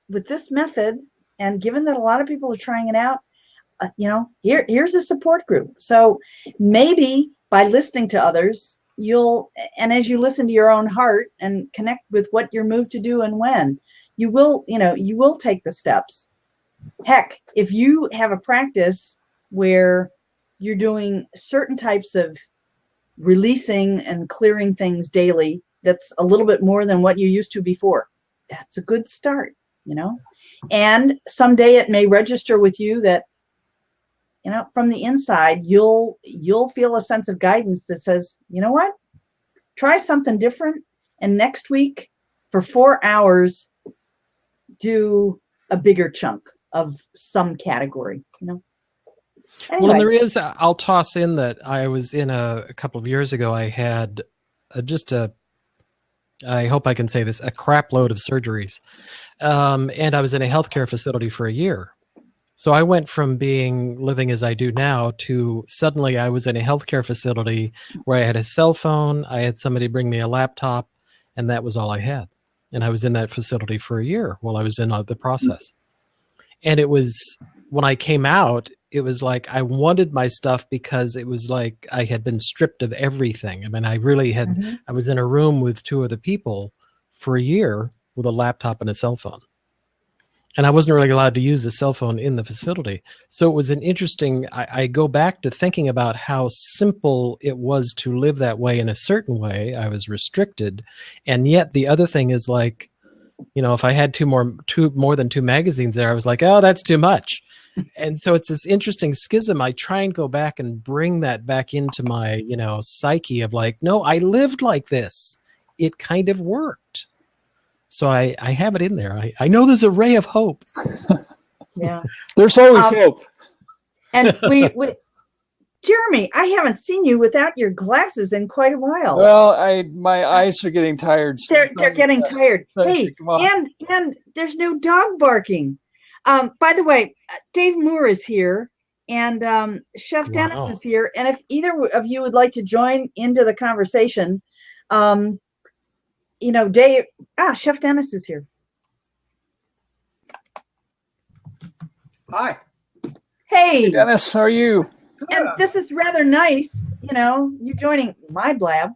with this method, and given that a lot of people are trying it out, here's a support group. So maybe by listening to others, and as you listen to your own heart and connect with what you're moved to do and when, you will take the steps. Heck, if you have a practice where you're doing certain types of releasing and clearing things daily, that's a little bit more than what you used to before, that's a good start, and someday it may register with you that, from the inside, you'll feel a sense of guidance that says, you know what, try something different. And next week for 4 hours, do a bigger chunk of some category, Anyway. Well, and there is, I'll toss in that I was in a couple of years ago, I had just a I hope I can say this, a crap load of surgeries. And I was in a healthcare facility for a year. So I went from living as I do now to suddenly I was in a healthcare facility where I had a cell phone, I had somebody bring me a laptop, and that was all I had. And I was in that facility for a year while I was in the process. And it was, when I came out, it was like I wanted my stuff because it was like I had been stripped of everything. I mean, I really had, I was in a room with two other people for a year with a laptop and a cell phone. And I wasn't really allowed to use the cell phone in the facility. So it was an interesting, I go back to thinking about how simple it was to live that way in a certain way. I was restricted. And yet the other thing is like, you know, if I had more than two magazines there, I was like, oh, that's too much. And so it's this interesting schism. I try and go back and bring that back into my, you know, psyche of like, no, I lived like this. It kind of worked. So I have it in there. I know there's a ray of hope. Yeah. There's always hope. And we Jeremy, I haven't seen you without your glasses in quite a while. Well, my eyes are getting tired. So they're getting tired. Hey, and there's no dog barking. By the way, Dave Moore is here, and Chef Dennis is here. And if either of you would like to join into the conversation, you know, Chef Dennis is here. Hi. Hey, Dennis, how are you? And this is rather nice, you know, you joining my blab.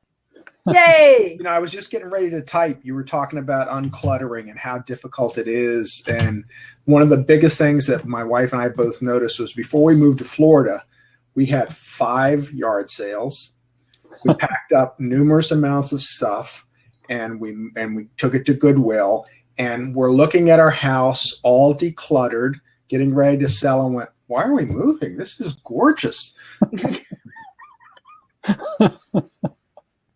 Yay! You know, I was just getting ready to type. You were talking about uncluttering and how difficult it is. And one of the biggest things that my wife and I both noticed was before we moved to Florida, we had 5 yard sales. We packed up numerous amounts of stuff, and we took it to Goodwill. And we're looking at our house all decluttered, getting ready to sell, and went, why are we moving? This is gorgeous.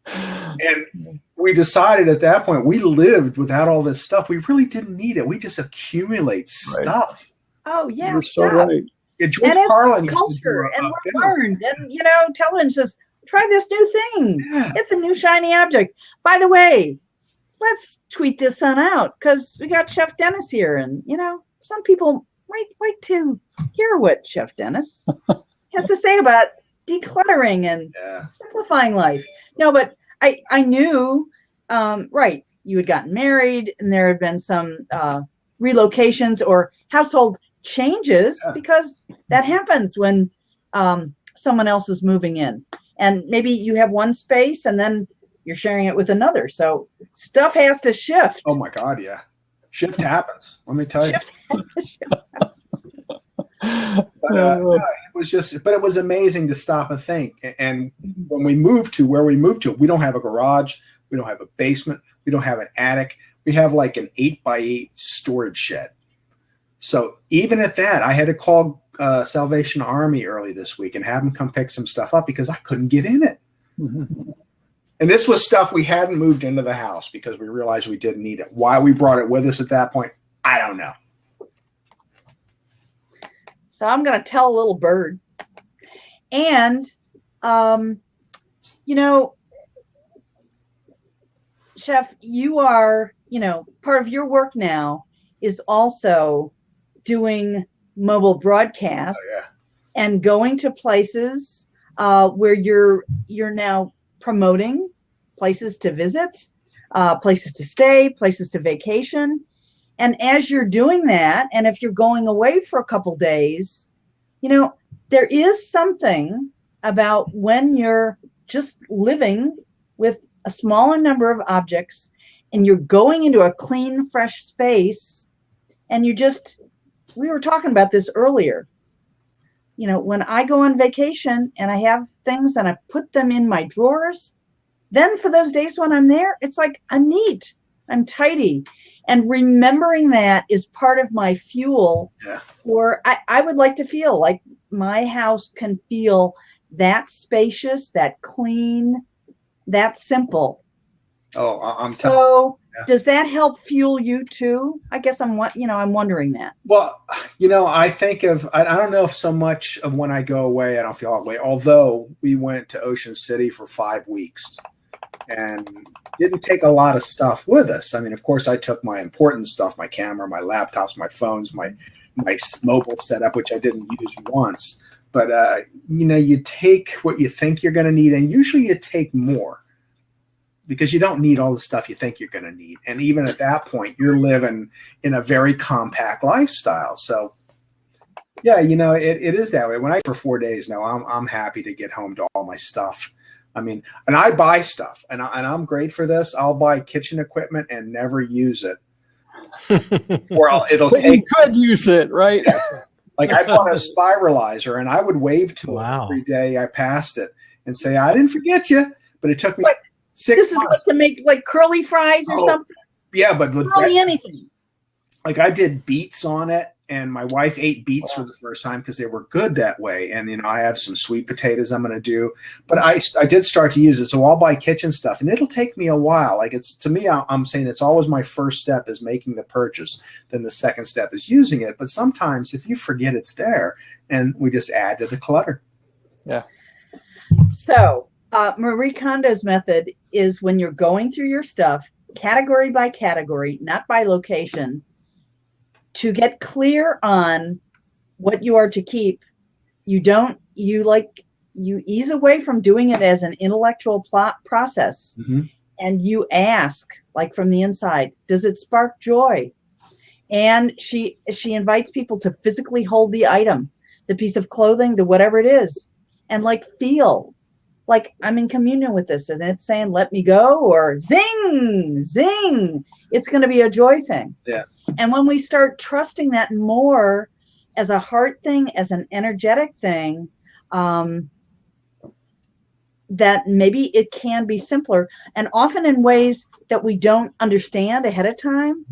And we decided at that point, we lived without all this stuff. We really didn't need it. We just accumulate stuff. Oh, yeah. You're so right. Yeah, George Carlin culture, and we're learned. And, you know, television says, try this new thing. Yeah. It's a new shiny object. By the way, let's tweet this on out because we got Chef Dennis here. And, you know, some people wait to hear what Chef Dennis has to say about decluttering and simplifying life. No, but I knew, you had gotten married and there had been some relocations or household changes because that happens when someone else is moving in. And maybe you have one space and then you're sharing it with another. So stuff has to shift. Oh, my God, yeah. Shift happens. Let me tell you. But it was amazing to stop and think. And when we moved to where we moved to, we don't have a garage, we don't have a basement, we don't have an attic. We have like an 8x8 storage shed. So even at that, I had to call Salvation Army early this week and have them come pick some stuff up because I couldn't get in it. Mm-hmm. And this was stuff we hadn't moved into the house because we realized we didn't need it. Why we brought it with us at that point, I don't know. So I'm going to tell a little bird. And, you know, Chef, you are, you know, part of your work now is also doing mobile broadcasts and going to places where you're now promoting places to visit, places to stay, places to vacation. And as you're doing that, and if you're going away for a couple days, you know, there is something about when you're just living with a smaller number of objects and you're going into a clean, fresh space, and we were talking about this earlier. You know, when I go on vacation and I have things and I put them in my drawers, then for those days when I'm there, it's like I'm neat, I'm tidy. And remembering that is part of my fuel for, I would like to feel like my house can feel that spacious, that clean, that simple. Oh, I'm so does that help fuel you too? I guess I'm wondering that. Well, you know, I think I don't know if so much of when I go away, I don't feel that way. Although we went to Ocean City for 5 weeks and didn't take a lot of stuff with us. I mean, of course, I took my important stuff, my camera, my laptops, my phones, my mobile setup, which I didn't use once. But, you take what you think you're going to need, and usually you take more because you don't need all the stuff you think you're going to need. And even at that point, you're living in a very compact lifestyle. So, yeah, it is that way. When I for 4 days now, I'm happy to get home to all my stuff. I mean, and I buy stuff, and I'm great for this. I'll buy kitchen equipment and never use it. Or it'll But take. you could use it, right? Like I bought a spiralizer, and I would wave to it every day I passed it and say, "I didn't forget you," but it took me 6 This is months. like to make like curly fries or something. Yeah, but with Curly anything. like I did beets on it, and my wife ate beets for the first time because they were good that way. And I have some sweet potatoes I'm going to do, but I did start to use it. So I'll buy kitchen stuff, and it'll take me a while. Like to me, I'm saying it's always my first step is making the purchase. Then the second step is using it. But sometimes if you forget it's there, and we just add to the clutter. Yeah. So Marie Kondo's method is when you're going through your stuff, category by category, not by location, to get clear on what you are to keep. You ease away from doing it as an intellectual process. Mm-hmm. And you ask, like from the inside, does it spark joy? And she invites people to physically hold the item, the piece of clothing, the whatever it is, and like feel like I'm in communion with this, and it's saying, let me go, or zing, zing. It's going to be a joy thing. Yeah. And when we start trusting that more as a heart thing, as an energetic thing, that maybe it can be simpler, and often in ways that we don't understand ahead of time,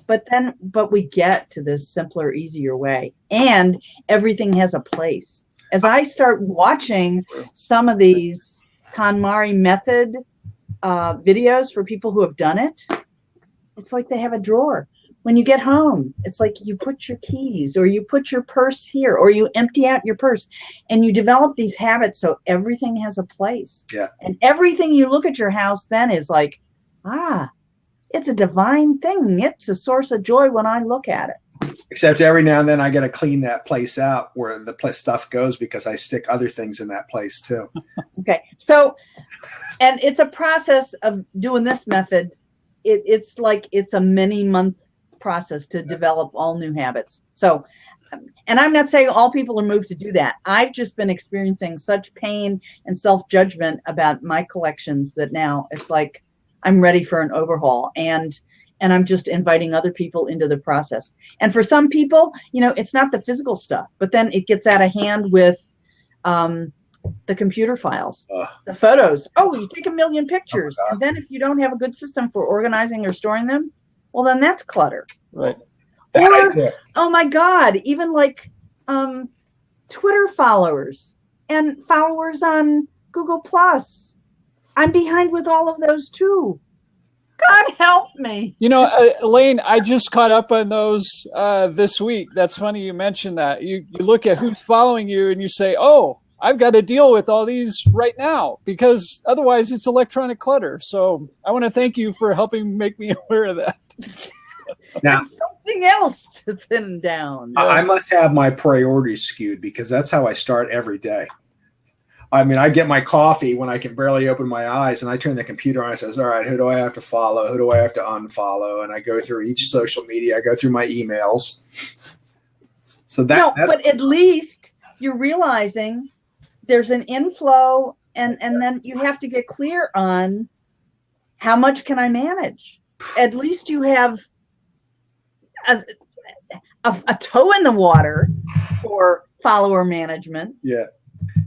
but we get to this simpler, easier way, and everything has a place. As I start watching some of these KonMari method videos for people who have done it, it's like they have a drawer. When you get home, it's like you put your keys, or you put your purse here, or you empty out your purse, and you develop these habits so everything has a place. Yeah. And everything you look at your house then is like, it's a divine thing. It's a source of joy when I look at it. Except every now and then I got to clean that place out where the stuff goes, because I stick other things in that place too. Okay. So, and it's a process of doing this method. It's like it's a many month process to develop all new habits. So, and I'm not saying all people are moved to do that. I've just been experiencing such pain and self-judgment about my collections that now it's like I'm ready for an overhaul, and I'm just inviting other people into the process. And for some people, it's not the physical stuff, but then it gets out of hand with the computer files, the photos. Oh, you take 1 million pictures, and then if you don't have a good system for organizing or storing them, well, then that's clutter. Right. Or, oh my God, even like Twitter followers and followers on Google Plus. I'm behind with all of those too. God help me. Elaine, I just caught up on those this week. That's funny you mentioned that. You look at who's following you and you say, oh, I've got to deal with all these right now, because otherwise it's electronic clutter. So I want to thank you for helping make me aware of that. Now, something else to thin down. I must have my priorities skewed, because that's how I start every day. I mean, I get my coffee when I can barely open my eyes, and I turn the computer on and says, all right, who do I have to follow? Who do I have to unfollow? And I go through each social media. I go through my emails. So but at least you're realizing there's an inflow, and then you have to get clear on how much can I manage. At least you have a toe in the water for follower management. Yeah.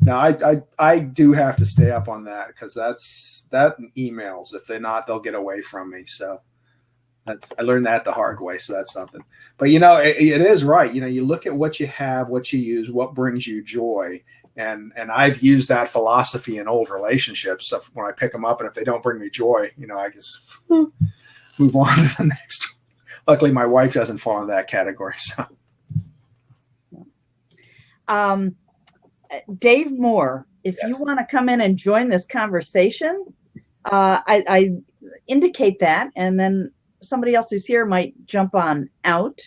Now I do have to stay up on that, because that emails. If they're not, they'll get away from me. So I learned that the hard way. So that's something. But it is right. You look at what you have, what you use, what brings you joy. And I've used that philosophy in old relationships. So when I pick them up, and if they don't bring me joy, I just move on to the next one. Luckily, my wife doesn't fall into that category. So, Dave Moore, if you want to come in and join this conversation, I indicate that, and then somebody else who's here might jump on out.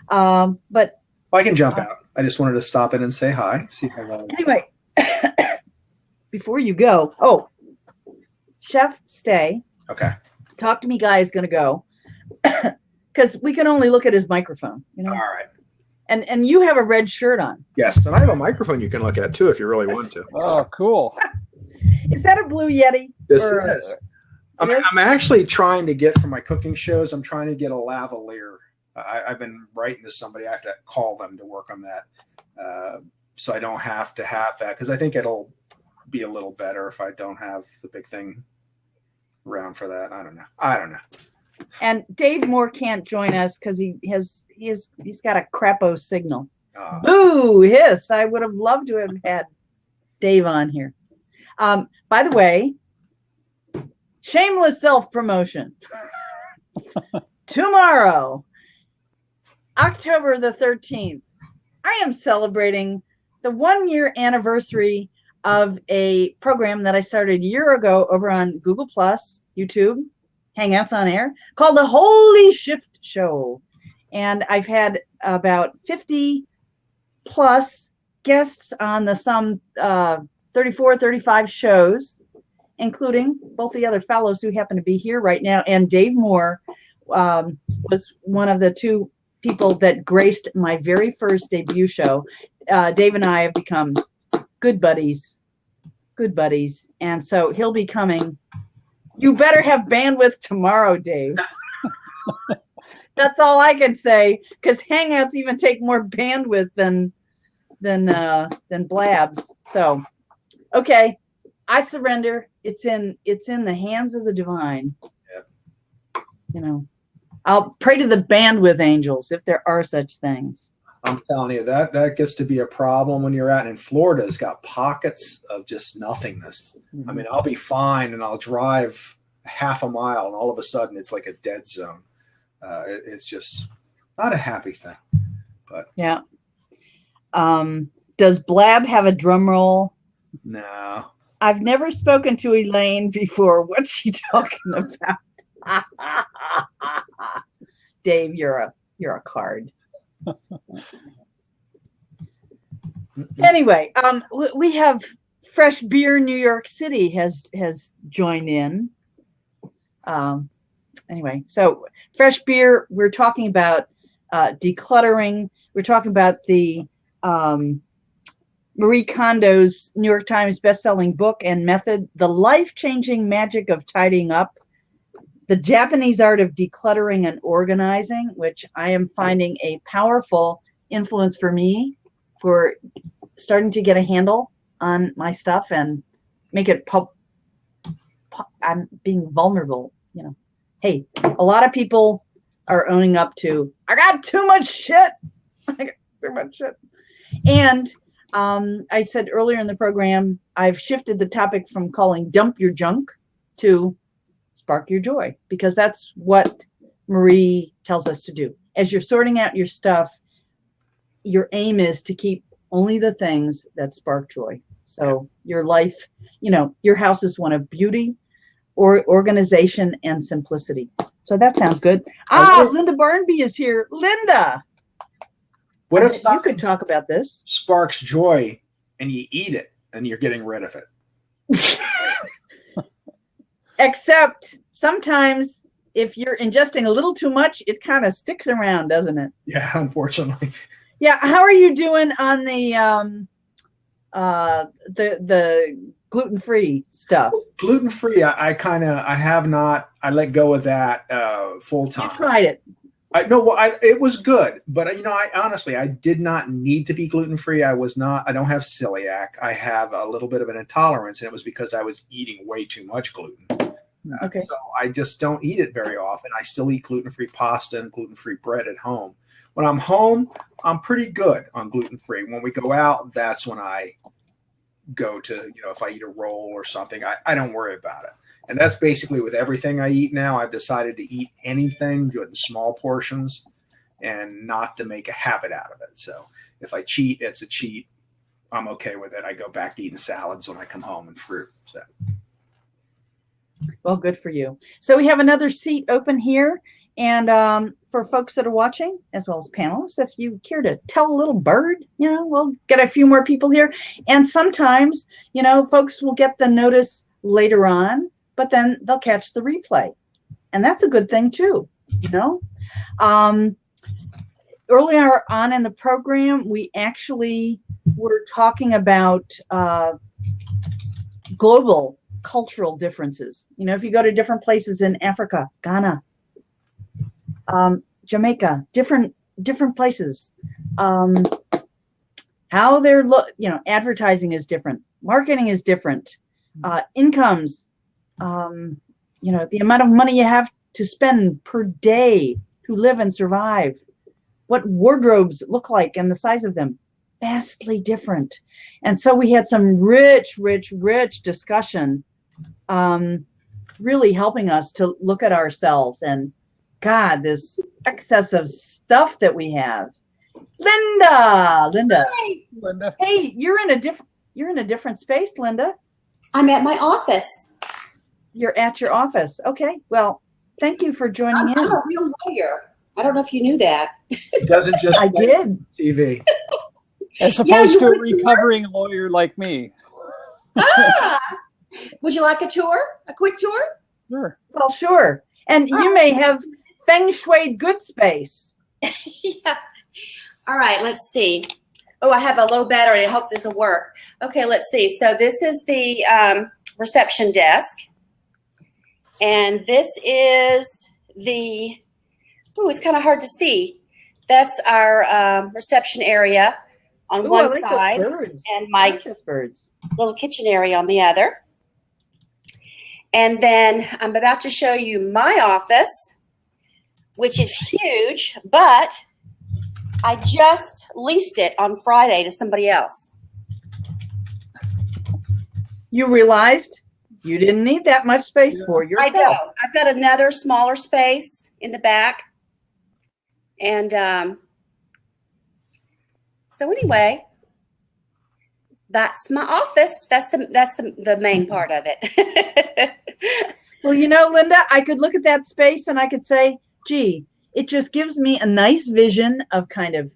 But I can jump out. I just wanted to stop in and say hi. See how long. Anyway, before you go, Chef, stay. Okay. Talk to me, guy is going to go, because we can only look at his microphone. You know. All right. And you have a red shirt on. Yes, and I have a microphone you can look at too if you really want to. Oh, cool. Is that a Blue Yeti? This is. I'm actually trying to get, for my cooking shows, I'm trying to get a lavalier. I've been writing to somebody. I have to call them to work on that, so I don't have to have that, because I think it'll be a little better if I don't have the big thing around for that. I don't know. And Dave Moore can't join us because he's got a crapo signal. Boo, hiss! I would have loved to have had Dave on here. By the way, shameless self-promotion. Tomorrow, October the 13th, I am celebrating the 1-year anniversary of a program that I started a year ago over on Google+, YouTube, Hangouts on Air, called The Holy Shift Show. And I've had about 50 plus guests on the some 34, 35 shows, including both the other fellows who happen to be here right now. And Dave Moore was one of the two people that graced my very first debut show. Dave and I have become good buddies. And so he'll be coming. You better have bandwidth tomorrow, Dave. That's all I can say, because Hangouts even take more bandwidth than Blabs. So, okay, I surrender. It's in the hands of the divine. Yep. You know, I'll pray to the bandwidth angels if there are such things. I'm telling you, that gets to be a problem when you're out in Florida. It's got pockets of just nothingness. I mean, I'll be fine and I'll drive half a mile and all of a sudden it's like a dead zone. It's just not a happy thing. But yeah. Does Blab have a drum roll? No. I've never spoken to Elaine before. What's she talking about? Dave, you're a card. Anyway, we have Fresh Beer New York City has joined in. Anyway, so Fresh Beer, we're talking about decluttering. We're talking about the Marie Kondo's New York Times bestselling book and method, The Life-Changing Magic of Tidying Up, The Japanese Art of Decluttering and Organizing, which I am finding a powerful influence for me for starting to get a handle on my stuff and make it I'm being vulnerable, you know. Hey, a lot of people are owning up to, I got too much shit. And I said earlier in the program, I've shifted the topic from calling dump your junk to spark your joy, because that's what Marie tells us to do. As you're sorting out your stuff, your aim is to keep only the things that spark joy. So your life, you know, your house is one of beauty, or organization, and simplicity. So that sounds good. Linda Barnby is here. Linda, what if you could talk about this? Sparks joy and you eat it and you're getting rid of it? Except sometimes if you're ingesting a little too much, it kind of sticks around, doesn't it? Yeah, unfortunately. Yeah. How are you doing on the gluten-free stuff? Gluten-free, I let go of that full time. You tried it. It was good, but I honestly, I did not need to be gluten-free. I don't have celiac. I have a little bit of an intolerance, and it was because I was eating way too much gluten. Okay. So I just don't eat it very often. I still eat gluten-free pasta and gluten-free bread at home. When I'm home, I'm pretty good on gluten-free. When we go out, that's when I go to, if I eat a roll or something, I don't worry about it. And that's basically with everything I eat now. I've decided to eat anything, do it in small portions, and not to make a habit out of it. So if I cheat, it's a cheat. I'm okay with it. I go back to eating salads when I come home and fruit. So Well, good for you. So we have another seat open here. And for folks that are watching, as well as panelists, if you care to tell a little bird, we'll get a few more people here. And sometimes, folks will get the notice later on, but then they'll catch the replay. And that's a good thing too, Earlier on in the program, we actually were talking about global cultural differences. If you go to different places in Africa, Ghana, Jamaica, different places, how they're advertising is different, marketing is different, incomes, the amount of money you have to spend per day to live and survive, what wardrobes look like and the size of them, vastly different. And so we had some rich discussion, really helping us to look at ourselves and, God, this excess of stuff that we have. Linda. Hi. Linda. Hey, you're in a different space, Linda. I'm at my office. You're at your office. Okay. Well, thank you for joining in. I'm a real lawyer. I don't know if you knew that. It doesn't just I did. TV. As opposed to a recovering lawyer like me. Would you like a tour? A quick tour? Sure. Well, sure. And you may have feng shui good space. Yeah. All right, let's see. Oh, I have a low battery. I hope this will work. Okay, let's see. So this is the reception desk. And this is the, it's kind of hard to see. That's our reception area on Ooh, one I like side those birds. and my Gorgeous birds. little kitchen area on the other. And then I'm about to show you my office, which is huge, but I just leased it on Friday to somebody else. You realized you didn't need that much space for yourself. I don't. I've got another smaller space in the back. And so anyway, that's my office. That's the main part of it. Well, Linda, I could look at that space and I could say, gee, it just gives me a nice vision of kind of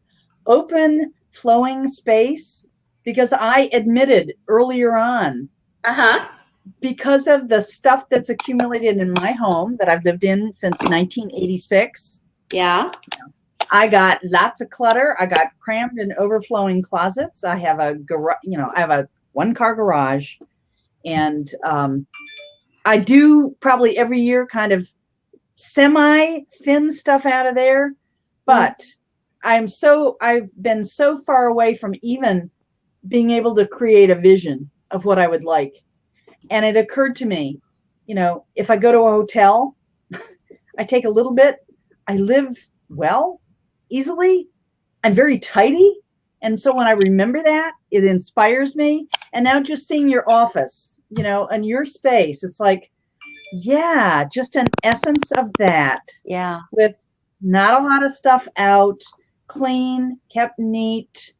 open, flowing space, because I admitted earlier on, because of the stuff that's accumulated in my home that I've lived in since 1986. Yeah. I got lots of clutter. I got crammed and overflowing closets. I have a garage, I have a one-car garage, and I do probably every year kind of semi-thin stuff out of there, but I've been so far away from even being able to create a vision of what I would like. And it occurred to me, if I go to a hotel, I take a little bit, I live well, easily, I'm very tidy. And so when I remember that, it inspires me. And now just seeing your office, and your space, it's like, yeah, just an essence of that. Yeah. With not a lot of stuff out, clean, kept neat.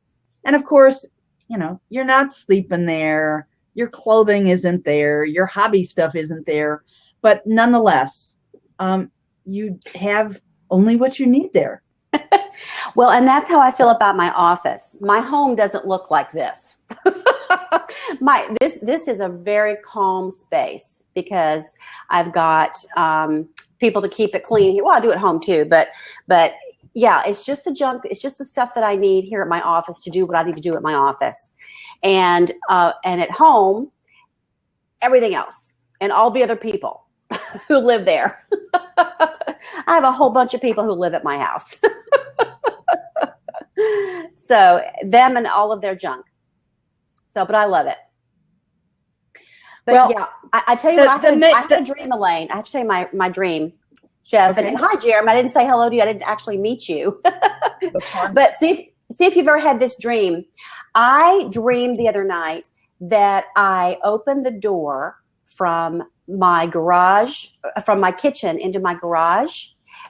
And of course, you're not sleeping there. Your clothing isn't there. Your hobby stuff isn't there. But nonetheless, you have only what you need there. Well, and that's how I feel about my office. My home doesn't look like this. This is a very calm space because I've got people to keep it clean. Well, I do at home too, but yeah, it's just the junk. It's just the stuff that I need here at my office to do what I need to do at my office, and at home, everything else, and all the other people who live there. I have a whole bunch of people who live at my house. So them and all of their junk. So, but I love it. But well, yeah, I tell you what, I had a dream, Elaine. I have to say my dream, Chef. Okay. And hi, Jeremy. I didn't say hello to you. I didn't actually meet you. That's fine. But see if you've ever had this dream. I dreamed the other night that I opened the door from my garage, from my kitchen into my garage,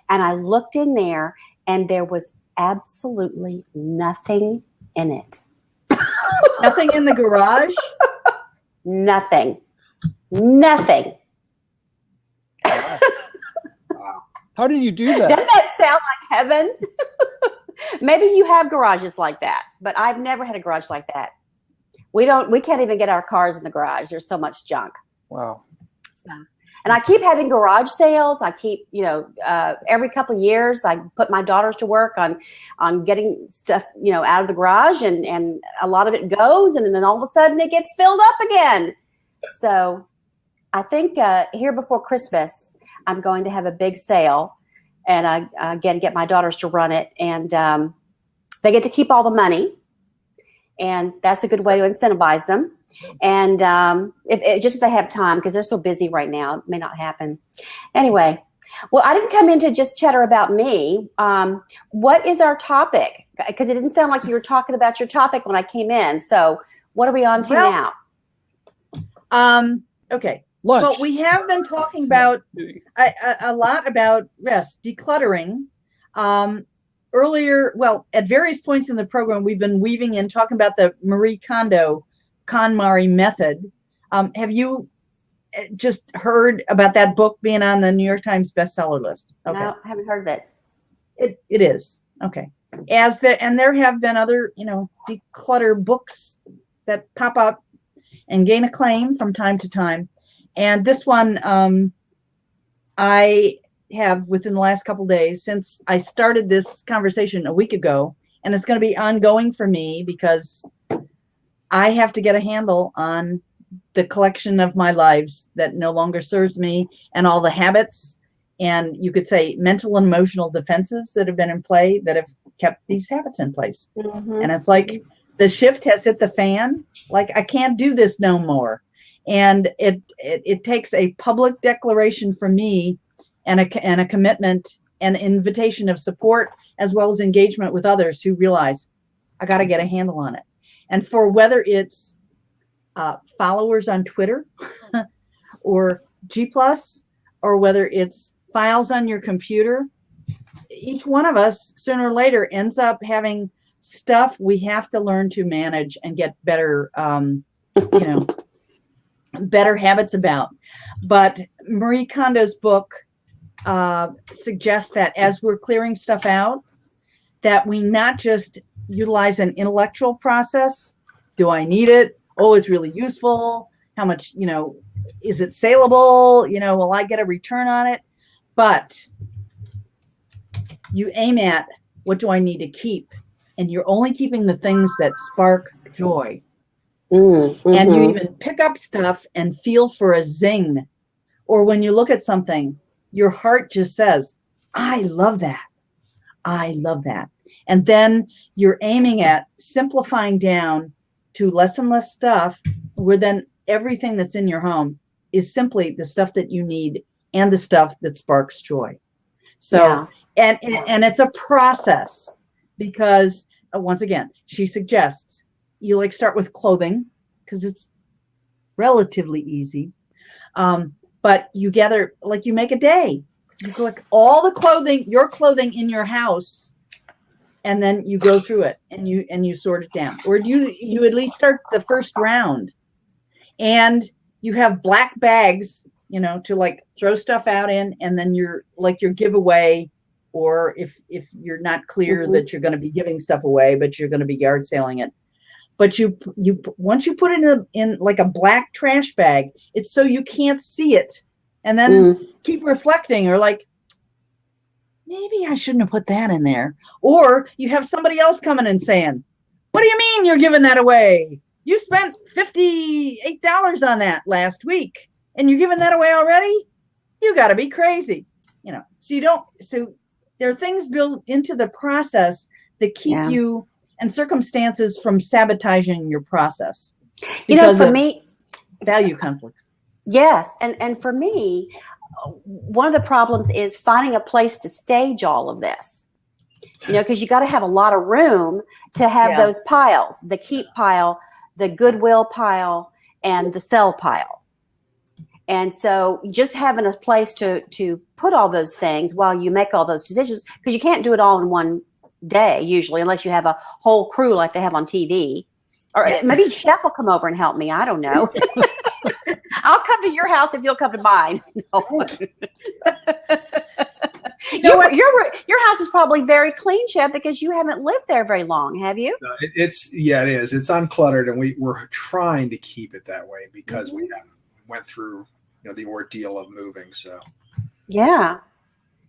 and I looked in there, and there was absolutely nothing in it. Nothing in the garage? Nothing. How did you do that? Doesn't that sound like heaven? Maybe you have garages like that, but I've never had a garage like that. We can't even get our cars in the garage. There's so much junk. Wow. So, and I keep having garage sales. I keep, every couple of years, I put my daughters to work on getting stuff, out of the garage, and a lot of it goes, and then all of a sudden it gets filled up again. So I think here before Christmas, I'm going to have a big sale, and again, get my daughters to run it, and they get to keep all the money, and that's a good way to incentivize them. And just if they have time, because they're so busy right now, it may not happen. Anyway, well, I didn't come in to just chatter about me. What is our topic? Because it didn't sound like you were talking about your topic when I came in. So what are we on to now? Okay. Lunch. Well, we have been talking about a lot about rest, decluttering. Earlier, at various points in the program, we've been weaving in talking about the Marie Kondo KonMari method. Have you just heard about that book being on the New York Times bestseller list? Okay. No, I haven't heard of it. It is. Okay. And there have been other, declutter books that pop up and gain acclaim from time to time. And this one, I have within the last couple of days, since I started this conversation a week ago, and it's going to be ongoing for me because I have to get a handle on the collection of my lives that no longer serves me, and all the habits, and you could say mental and emotional defenses that have been in play that have kept these habits in place. Mm-hmm. And it's like the shift has hit the fan. Like, I can't do this no more. And it takes a public declaration from me and a commitment and invitation of support, as well as engagement with others who realize I got to get a handle on it. And for whether it's followers on Twitter or G+, or whether it's files on your computer, each one of us sooner or later ends up having stuff we have to learn to manage and get better, better habits about. But Marie Kondo's book suggests that as we're clearing stuff out, that we not just utilize an intellectual process. Do I need it? Oh, it's really useful. How much, is it saleable? Will I get a return on it? But you aim at, what do I need to keep? And you're only keeping the things that spark joy. Mm-hmm. And you even pick up stuff and feel for a zing. Or when you look at something, your heart just says, I love that. I love that. And then you're aiming at simplifying down to less and less stuff, where then everything that's in your home is simply the stuff that you need and the stuff that sparks joy. So, and it's a process, because once again, she suggests you start with clothing because it's relatively easy. But you gather, you make a day, you collect all the clothing, your clothing in your house, and then you go through it and you sort it down. Or you at least start the first round, and you have black bags, to throw stuff out in, and then your giveaway, or if you're not clear that you're going to be giving stuff away, but you're going to be yard selling it. But you once you put it in a black trash bag, it's so you can't see it, and then keep reflecting, or maybe I shouldn't have put that in there. Or you have somebody else coming and saying, what do you mean you're giving that away? You spent $58 on that last week, and you're giving that away already? You got to be crazy. So there are things built into the process that keep you and circumstances from sabotaging your process. For me, value conflicts. Yes. And for me, one of the problems is finding a place to stage all of this, because you got to have a lot of room to have those piles, the keep pile, the goodwill pile, and the sell pile. And so just having a place to put all those things while you make all those decisions, because you can't do it all in one day usually, unless you have a whole crew like they have on TV. Or maybe Chef will come over and help me. I don't know. I'll come to your house if you'll come to mine. No. You know what? Your house is probably very clean, Chef, because you haven't lived there very long, have you? No, it is. It's uncluttered, and we're trying to keep it that way because we haven't went through the ordeal of moving. So yeah,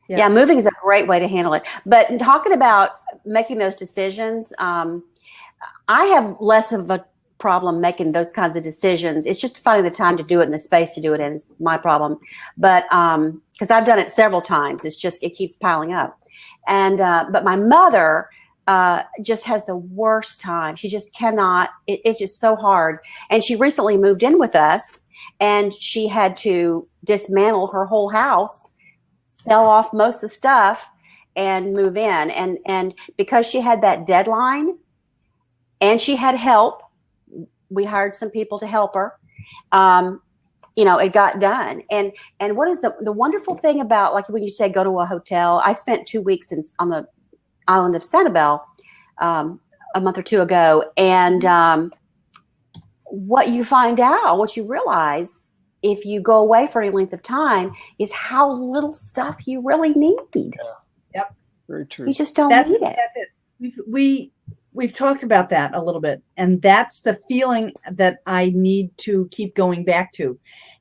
moving is a great way to handle it. But talking about making those decisions, I have less of a problem making those kinds of decisions. It's just finding the time to do it and the space to do it in is my problem. But because I've done it several times, it keeps piling up. And but my mother just has the worst time. She just cannot. It's just so hard. And she recently moved in with us, and she had to dismantle her whole house, sell off most of the stuff, and move in. And because she had that deadline, and she had help. We hired some people to help her. It got done. And what is the wonderful thing about, like when you say go to a hotel, I spent 2 weeks on the island of Sanibel a month or two ago. And what you realize if you go away for any length of time is how little stuff you really need. Yep. Very true. You just don't need it. That's it. We've talked about that a little bit, and that's the feeling that I need to keep going back to.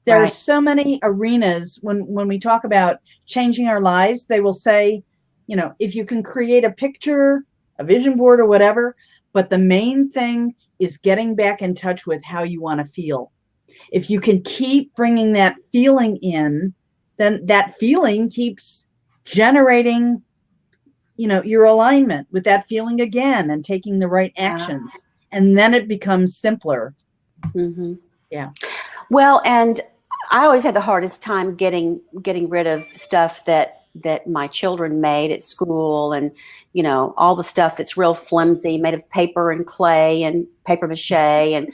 There are so many arenas when we talk about changing our lives, they will say, if you can create a picture, a vision board or whatever, but the main thing is getting back in touch with how you want to feel. If you can keep bringing that feeling in, then that feeling keeps generating your alignment with that feeling again and taking the right actions. And then it becomes simpler. Mm-hmm. Yeah. Well, and I always had the hardest time getting rid of stuff that my children made at school, and, all the stuff that's real flimsy, made of paper and clay and paper mache and,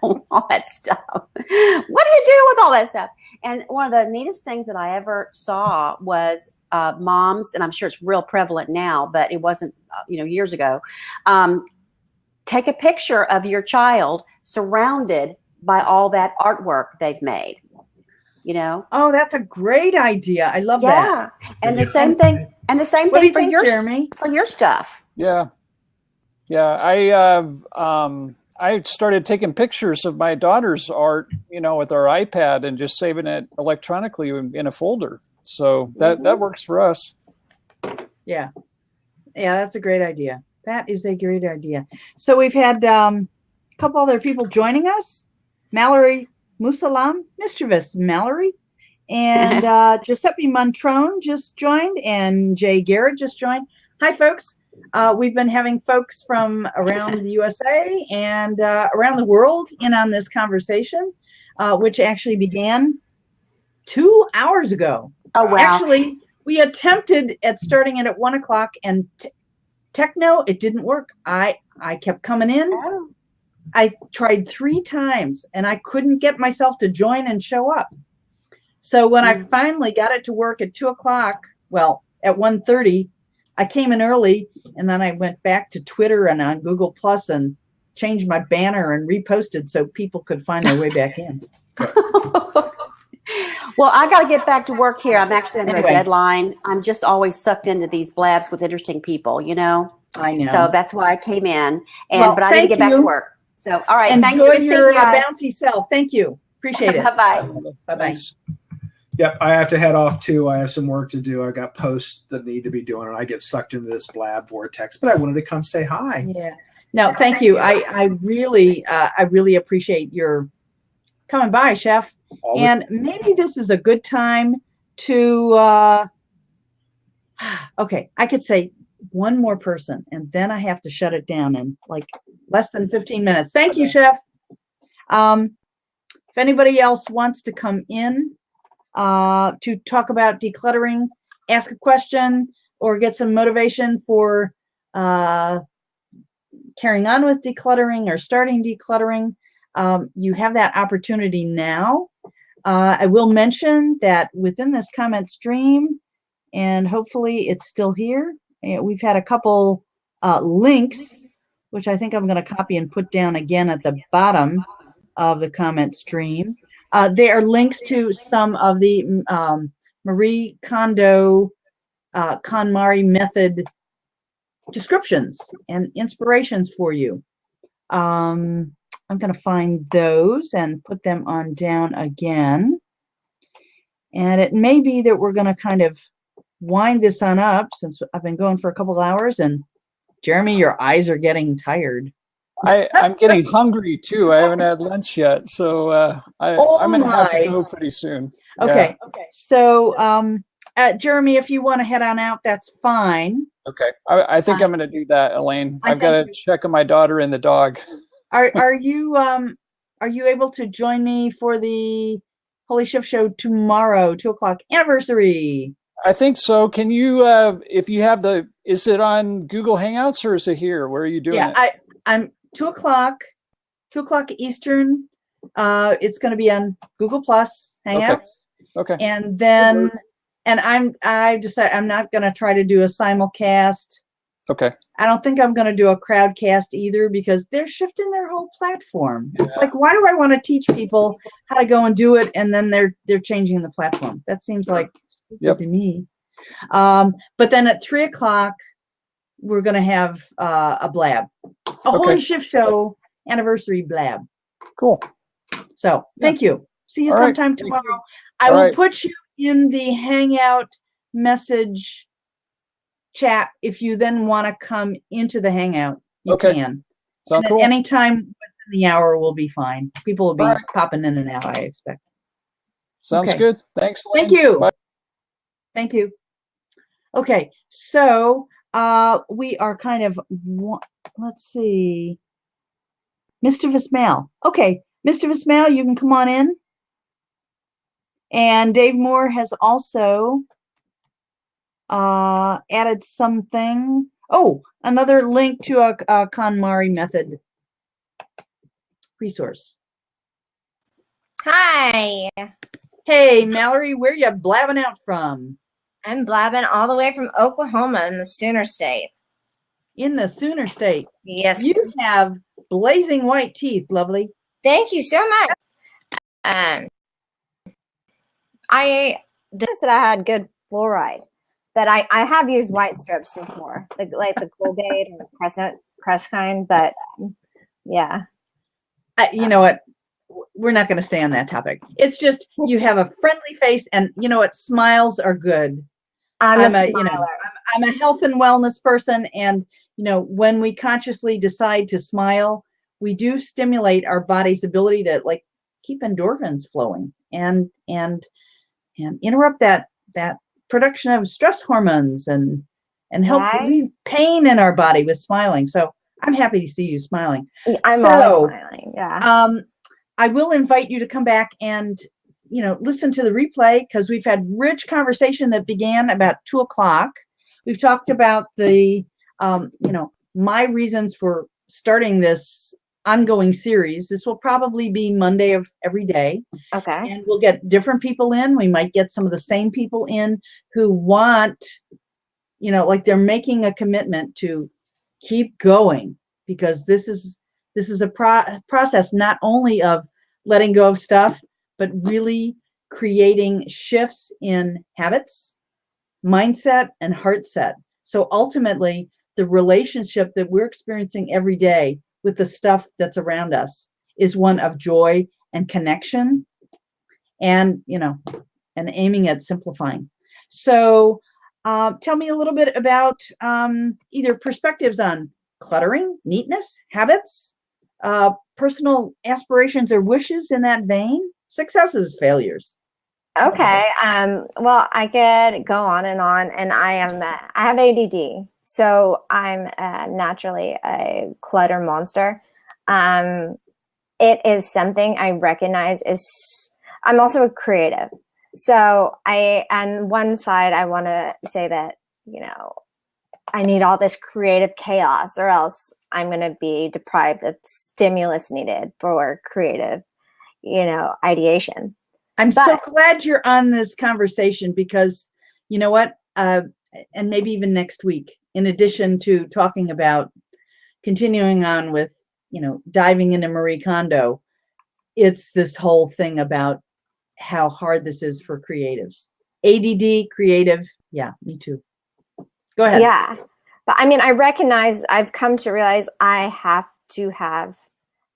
all that stuff. What do you do with all that stuff? And one of the neatest things that I ever saw was moms, and I'm sure it's real prevalent now, but it wasn't, years ago. Take a picture of your child surrounded by all that artwork they've made. Oh, that's a great idea. I love that. And the same thing. And the same thing for Jeremy? For your stuff. Yeah. I started taking pictures of my daughter's art, with our iPad and just saving it electronically in a folder. So that works for us. Yeah, that's a great idea. That is a great idea. So we've had a couple other people joining us. Mallory Musalam, mischievous Mallory, and Giuseppe Montrone just joined, and Jay Garrett just joined. Hi, folks. We've been having folks from around the USA and around the world in on this conversation, which actually began 2 hours ago. Oh, wow. Actually, we attempted at starting it at 1 o'clock, and techno, it didn't work. I kept coming in. Oh. I tried 3 times, and I couldn't get myself to join and show up. So when I finally got it to work at 2 o'clock, well, at 1:30, I came in early, and then I went back to Twitter and on Google Plus and changed my banner and reposted so people could find their way back in. Well, I got to get back to work here. I'm actually under a deadline. I'm just always sucked into these blabs with interesting people, I know. So that's why I came in. But I need to get back to work. So, all right. Enjoy thanks for your bouncy self. Thank you. Appreciate it. Bye-bye. Bye-bye. Yep, I have to head off too. I have some work to do. I got posts that need to be doing, and I get sucked into this blab vortex. But I wanted to come say hi. Yeah. No, thank you. I really appreciate your coming by, Chef. Always. And maybe this is a good time to. Okay, I could say one more person, and then I have to shut it down in like less than 15 minutes. Thank you, Chef. If anybody else wants to come in to talk about decluttering, ask a question, or get some motivation for carrying on with decluttering or starting decluttering, you have that opportunity now. I will mention that within this comment stream, and hopefully it's still here, we've had a couple links, which I think I'm going to copy and put down again at the bottom of the comment stream. They are links to some of the Marie Kondo KonMari method descriptions and inspirations for you. I'm going to find those and put them on down again. And it may be that we're going to kind of wind this on up since I've been going for a couple hours. And Jeremy, your eyes are getting tired. I'm getting hungry too. I haven't had lunch yet, so I'm going to have to go pretty soon. Okay. Yeah. Okay. So, Jeremy, if you want to head on out, that's fine. Okay. I think I'm going to do that, Elaine. I've got to check on my daughter and the dog. Are you able to join me for the Holy Shift Show tomorrow, 2:00 anniversary? I think so. Can you, if you have is it on Google Hangouts or is it here? Where are you doing it? Yeah, I'm 2:00 Eastern. It's going to be on Google Plus Hangouts. Okay. And then, I decided I'm not going to try to do a simulcast. Okay. I don't think I'm going to do a crowdcast either because they're shifting their whole platform. Yeah. It's like, why do I want to teach people how to go and do it, and then they're changing the platform? That seems like stupid to me. But then at 3:00, we're going to have a blab, Holy Shift Show anniversary blab. Cool. So thank you. See you sometime tomorrow. I will put you in the Hangout message chat. If you then want to come into the Hangout, you can. And at any time within the hour will be fine. People will be popping in and out, I expect. Sounds good. Thanks, Elaine. Thank you. Bye. Thank you. Okay, so we are kind of, let's see, Mischievous Mal. Okay, Mischievous Mal, you can come on in. And Dave Moore has also added something. Oh, another link to a KonMari method resource. Hi. Hey, Mallory, where you blabbing out from? I'm blabbing all the way from Oklahoma in the Sooner State. In the Sooner State? Yes. You have blazing white teeth, lovely. Thank you so much. This that I had good fluoride, but I have used white strips before, like the Colgate or the Crest kind, but yeah. You know what? We're not going to stay on that topic. It's just you have a friendly face, and you know what? Smiles are good. I'm a health and wellness person, and when we consciously decide to smile, we do stimulate our body's ability to keep endorphins flowing and interrupt that production of stress hormones and help relieve pain in our body with smiling. So I'm happy to see you smiling. I'm always smiling. Yeah. I will invite you to come back and listen to the replay, because we've had rich conversation that began about 2:00. We've talked about the my reasons for starting this ongoing series. This will probably be Monday of every day. Okay. And we'll get different people in. We might get some of the same people in who want, they're making a commitment to keep going, because this is a process not only of letting go of stuff, but really creating shifts in habits, mindset, and heart set. So ultimately, the relationship that we're experiencing every day with the stuff that's around us is one of joy and connection, and and aiming at simplifying. So tell me a little bit about either perspectives on cluttering, neatness, habits, personal aspirations or wishes in that vein, successes, failures. Okay. Well, I could go on, and I have ADD. So I'm naturally a clutter monster. It is something I recognize I'm also a creative. So on one side, I want to say that, I need all this creative chaos, or else I'm going to be deprived of stimulus needed for creative, ideation. I'm so glad you're on this conversation, because you know what? And maybe even next week, in addition to talking about continuing on with, diving into Marie Kondo, it's this whole thing about how hard this is for creatives. ADD, creative, yeah, me too. Go ahead. Yeah. But I mean, I've come to realize I have to have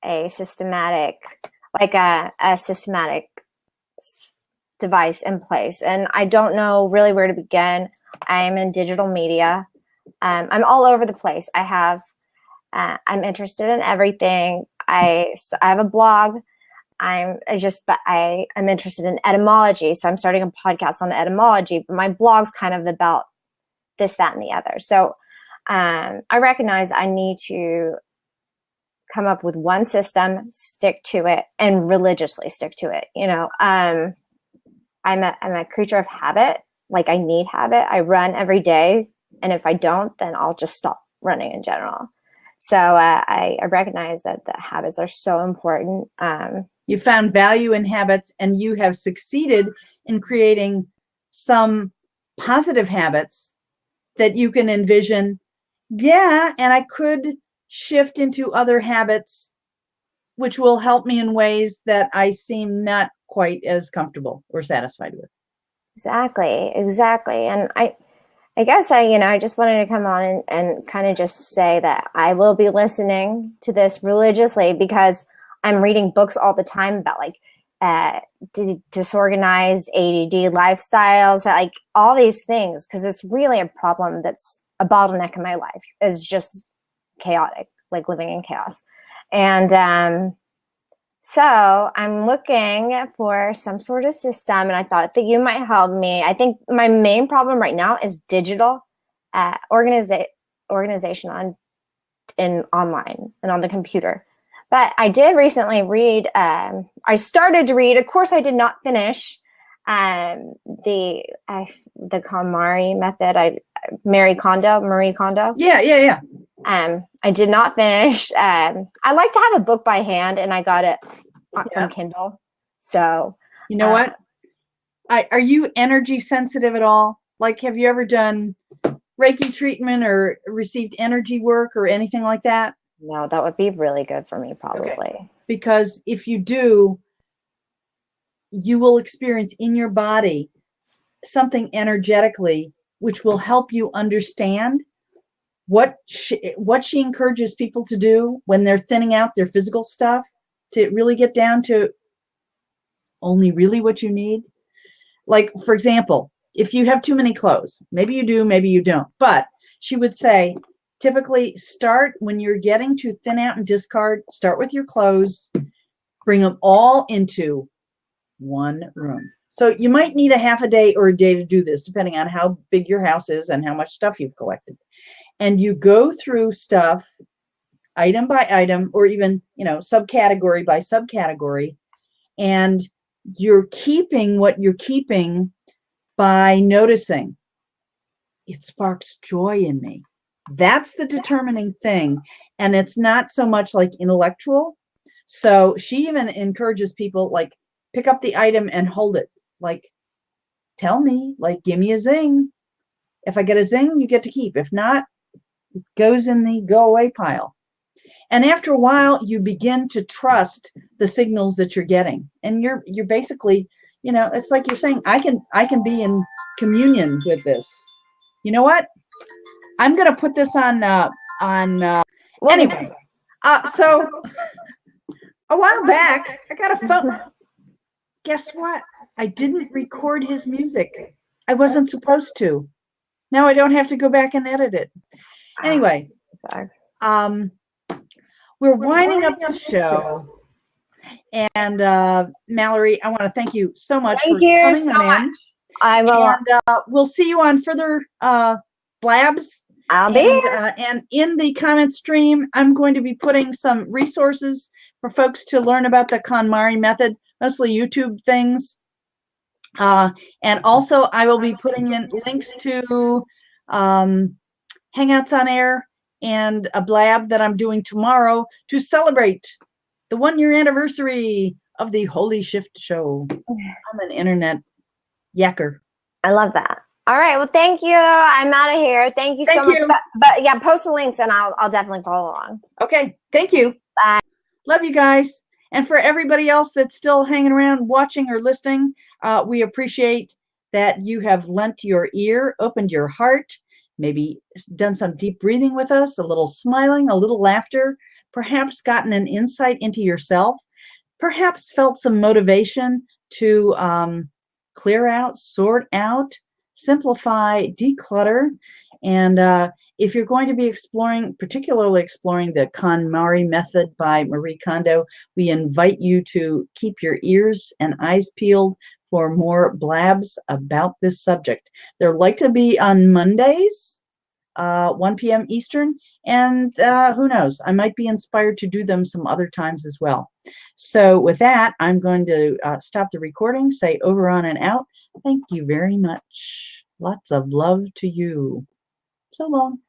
a systematic, like a systematic device in place. And I don't know really where to begin. I'm in digital media. I'm all over the place. I'm interested in everything. I have a blog. I'm interested in etymology. So I'm starting a podcast on etymology, but my blog's kind of about this, that, and the other. So I recognize I need to come up with one system, stick to it, and religiously stick to it. I'm a creature of habit. Like, I need habit. I run every day, and if I don't, then I'll just stop running in general. So I recognize that the habits are so important. You found value in habits, and you have succeeded in creating some positive habits that you can envision. Yeah, and I could shift into other habits which will help me in ways that I seem not quite as comfortable or satisfied with. Exactly. And I guess I just wanted to come on and kind of just say that I will be listening to this religiously, because I'm reading books all the time about disorganized ADD lifestyles, like all these things, because it's really a problem that's a bottleneck in my life. Is just chaotic, like living in chaos. And so I'm looking for some sort of system, and I thought that you might help me. I think my main problem right now is digital organization online and on the computer. But I did recently read, I started to read, of course I did not finish, the KonMari Method, Marie Kondo. Yeah. I did not finish. I like to have a book by hand, and I got it from Kindle. So you know what? Are you energy sensitive at all? Like, have you ever done Reiki treatment or received energy work or anything like that? No, that would be really good for me, probably. Okay. Because if you do, you will experience in your body something energetically which will help you understand what she encourages people to do when they're thinning out their physical stuff, to really get down to only really what you need. Like, for example, if you have too many clothes, maybe you do, maybe you don't, but she would say, typically start when you're getting to thin out and discard, start with your clothes, bring them all into one room. So you might need a half a day or a day to do this, depending on how big your house is and how much stuff you've collected. And you go through stuff item by item, or even, subcategory by subcategory, and you're keeping what you're keeping by noticing it sparks joy in me. That's the determining thing. And it's not so much like intellectual. So she even encourages people, like, pick up the item and hold it. Like, tell me, like, give me a zing. If I get a zing, you get to keep. If not, it goes in the go away pile. And after a while, you begin to trust the signals that you're getting. And you're basically, it's like you're saying, I can be in communion with this. You know what? I'm going to put this on anyway. So a while back, I got a phone. Guess what? I didn't record his music. I wasn't supposed to. Now I don't have to go back and edit it. Anyway, we're winding up the show. And Mallory, I want to thank you so much for coming on. I will. And we'll see you on further blabs. I'll be here. And in the comment stream, I'm going to be putting some resources for folks to learn about the KonMari method, mostly YouTube things. And also, I will be putting in links to Hangouts on Air and a blab that I'm doing tomorrow to celebrate the 1-year anniversary of the Holy Shift Show. I'm an internet yacker. I love that. All right. Well, thank you. I'm out of here. Thank you so much. But yeah, post the links and I'll definitely follow along. Okay. Thank you. Bye. Love you guys. And for everybody else that's still hanging around, watching or listening, we appreciate that you have lent your ear, opened your heart, maybe done some deep breathing with us, a little smiling, a little laughter, perhaps gotten an insight into yourself, perhaps felt some motivation to clear out, sort out, simplify, declutter. And if you're going to be exploring, particularly exploring the KonMari method by Marie Kondo, we invite you to keep your ears and eyes peeled for more blabs about this subject. They're likely to be on Mondays, 1 p.m. Eastern, and who knows, I might be inspired to do them some other times as well. So with that, I'm going to stop the recording, say over, on, and out. Thank you very much. Lots of love to you. So long.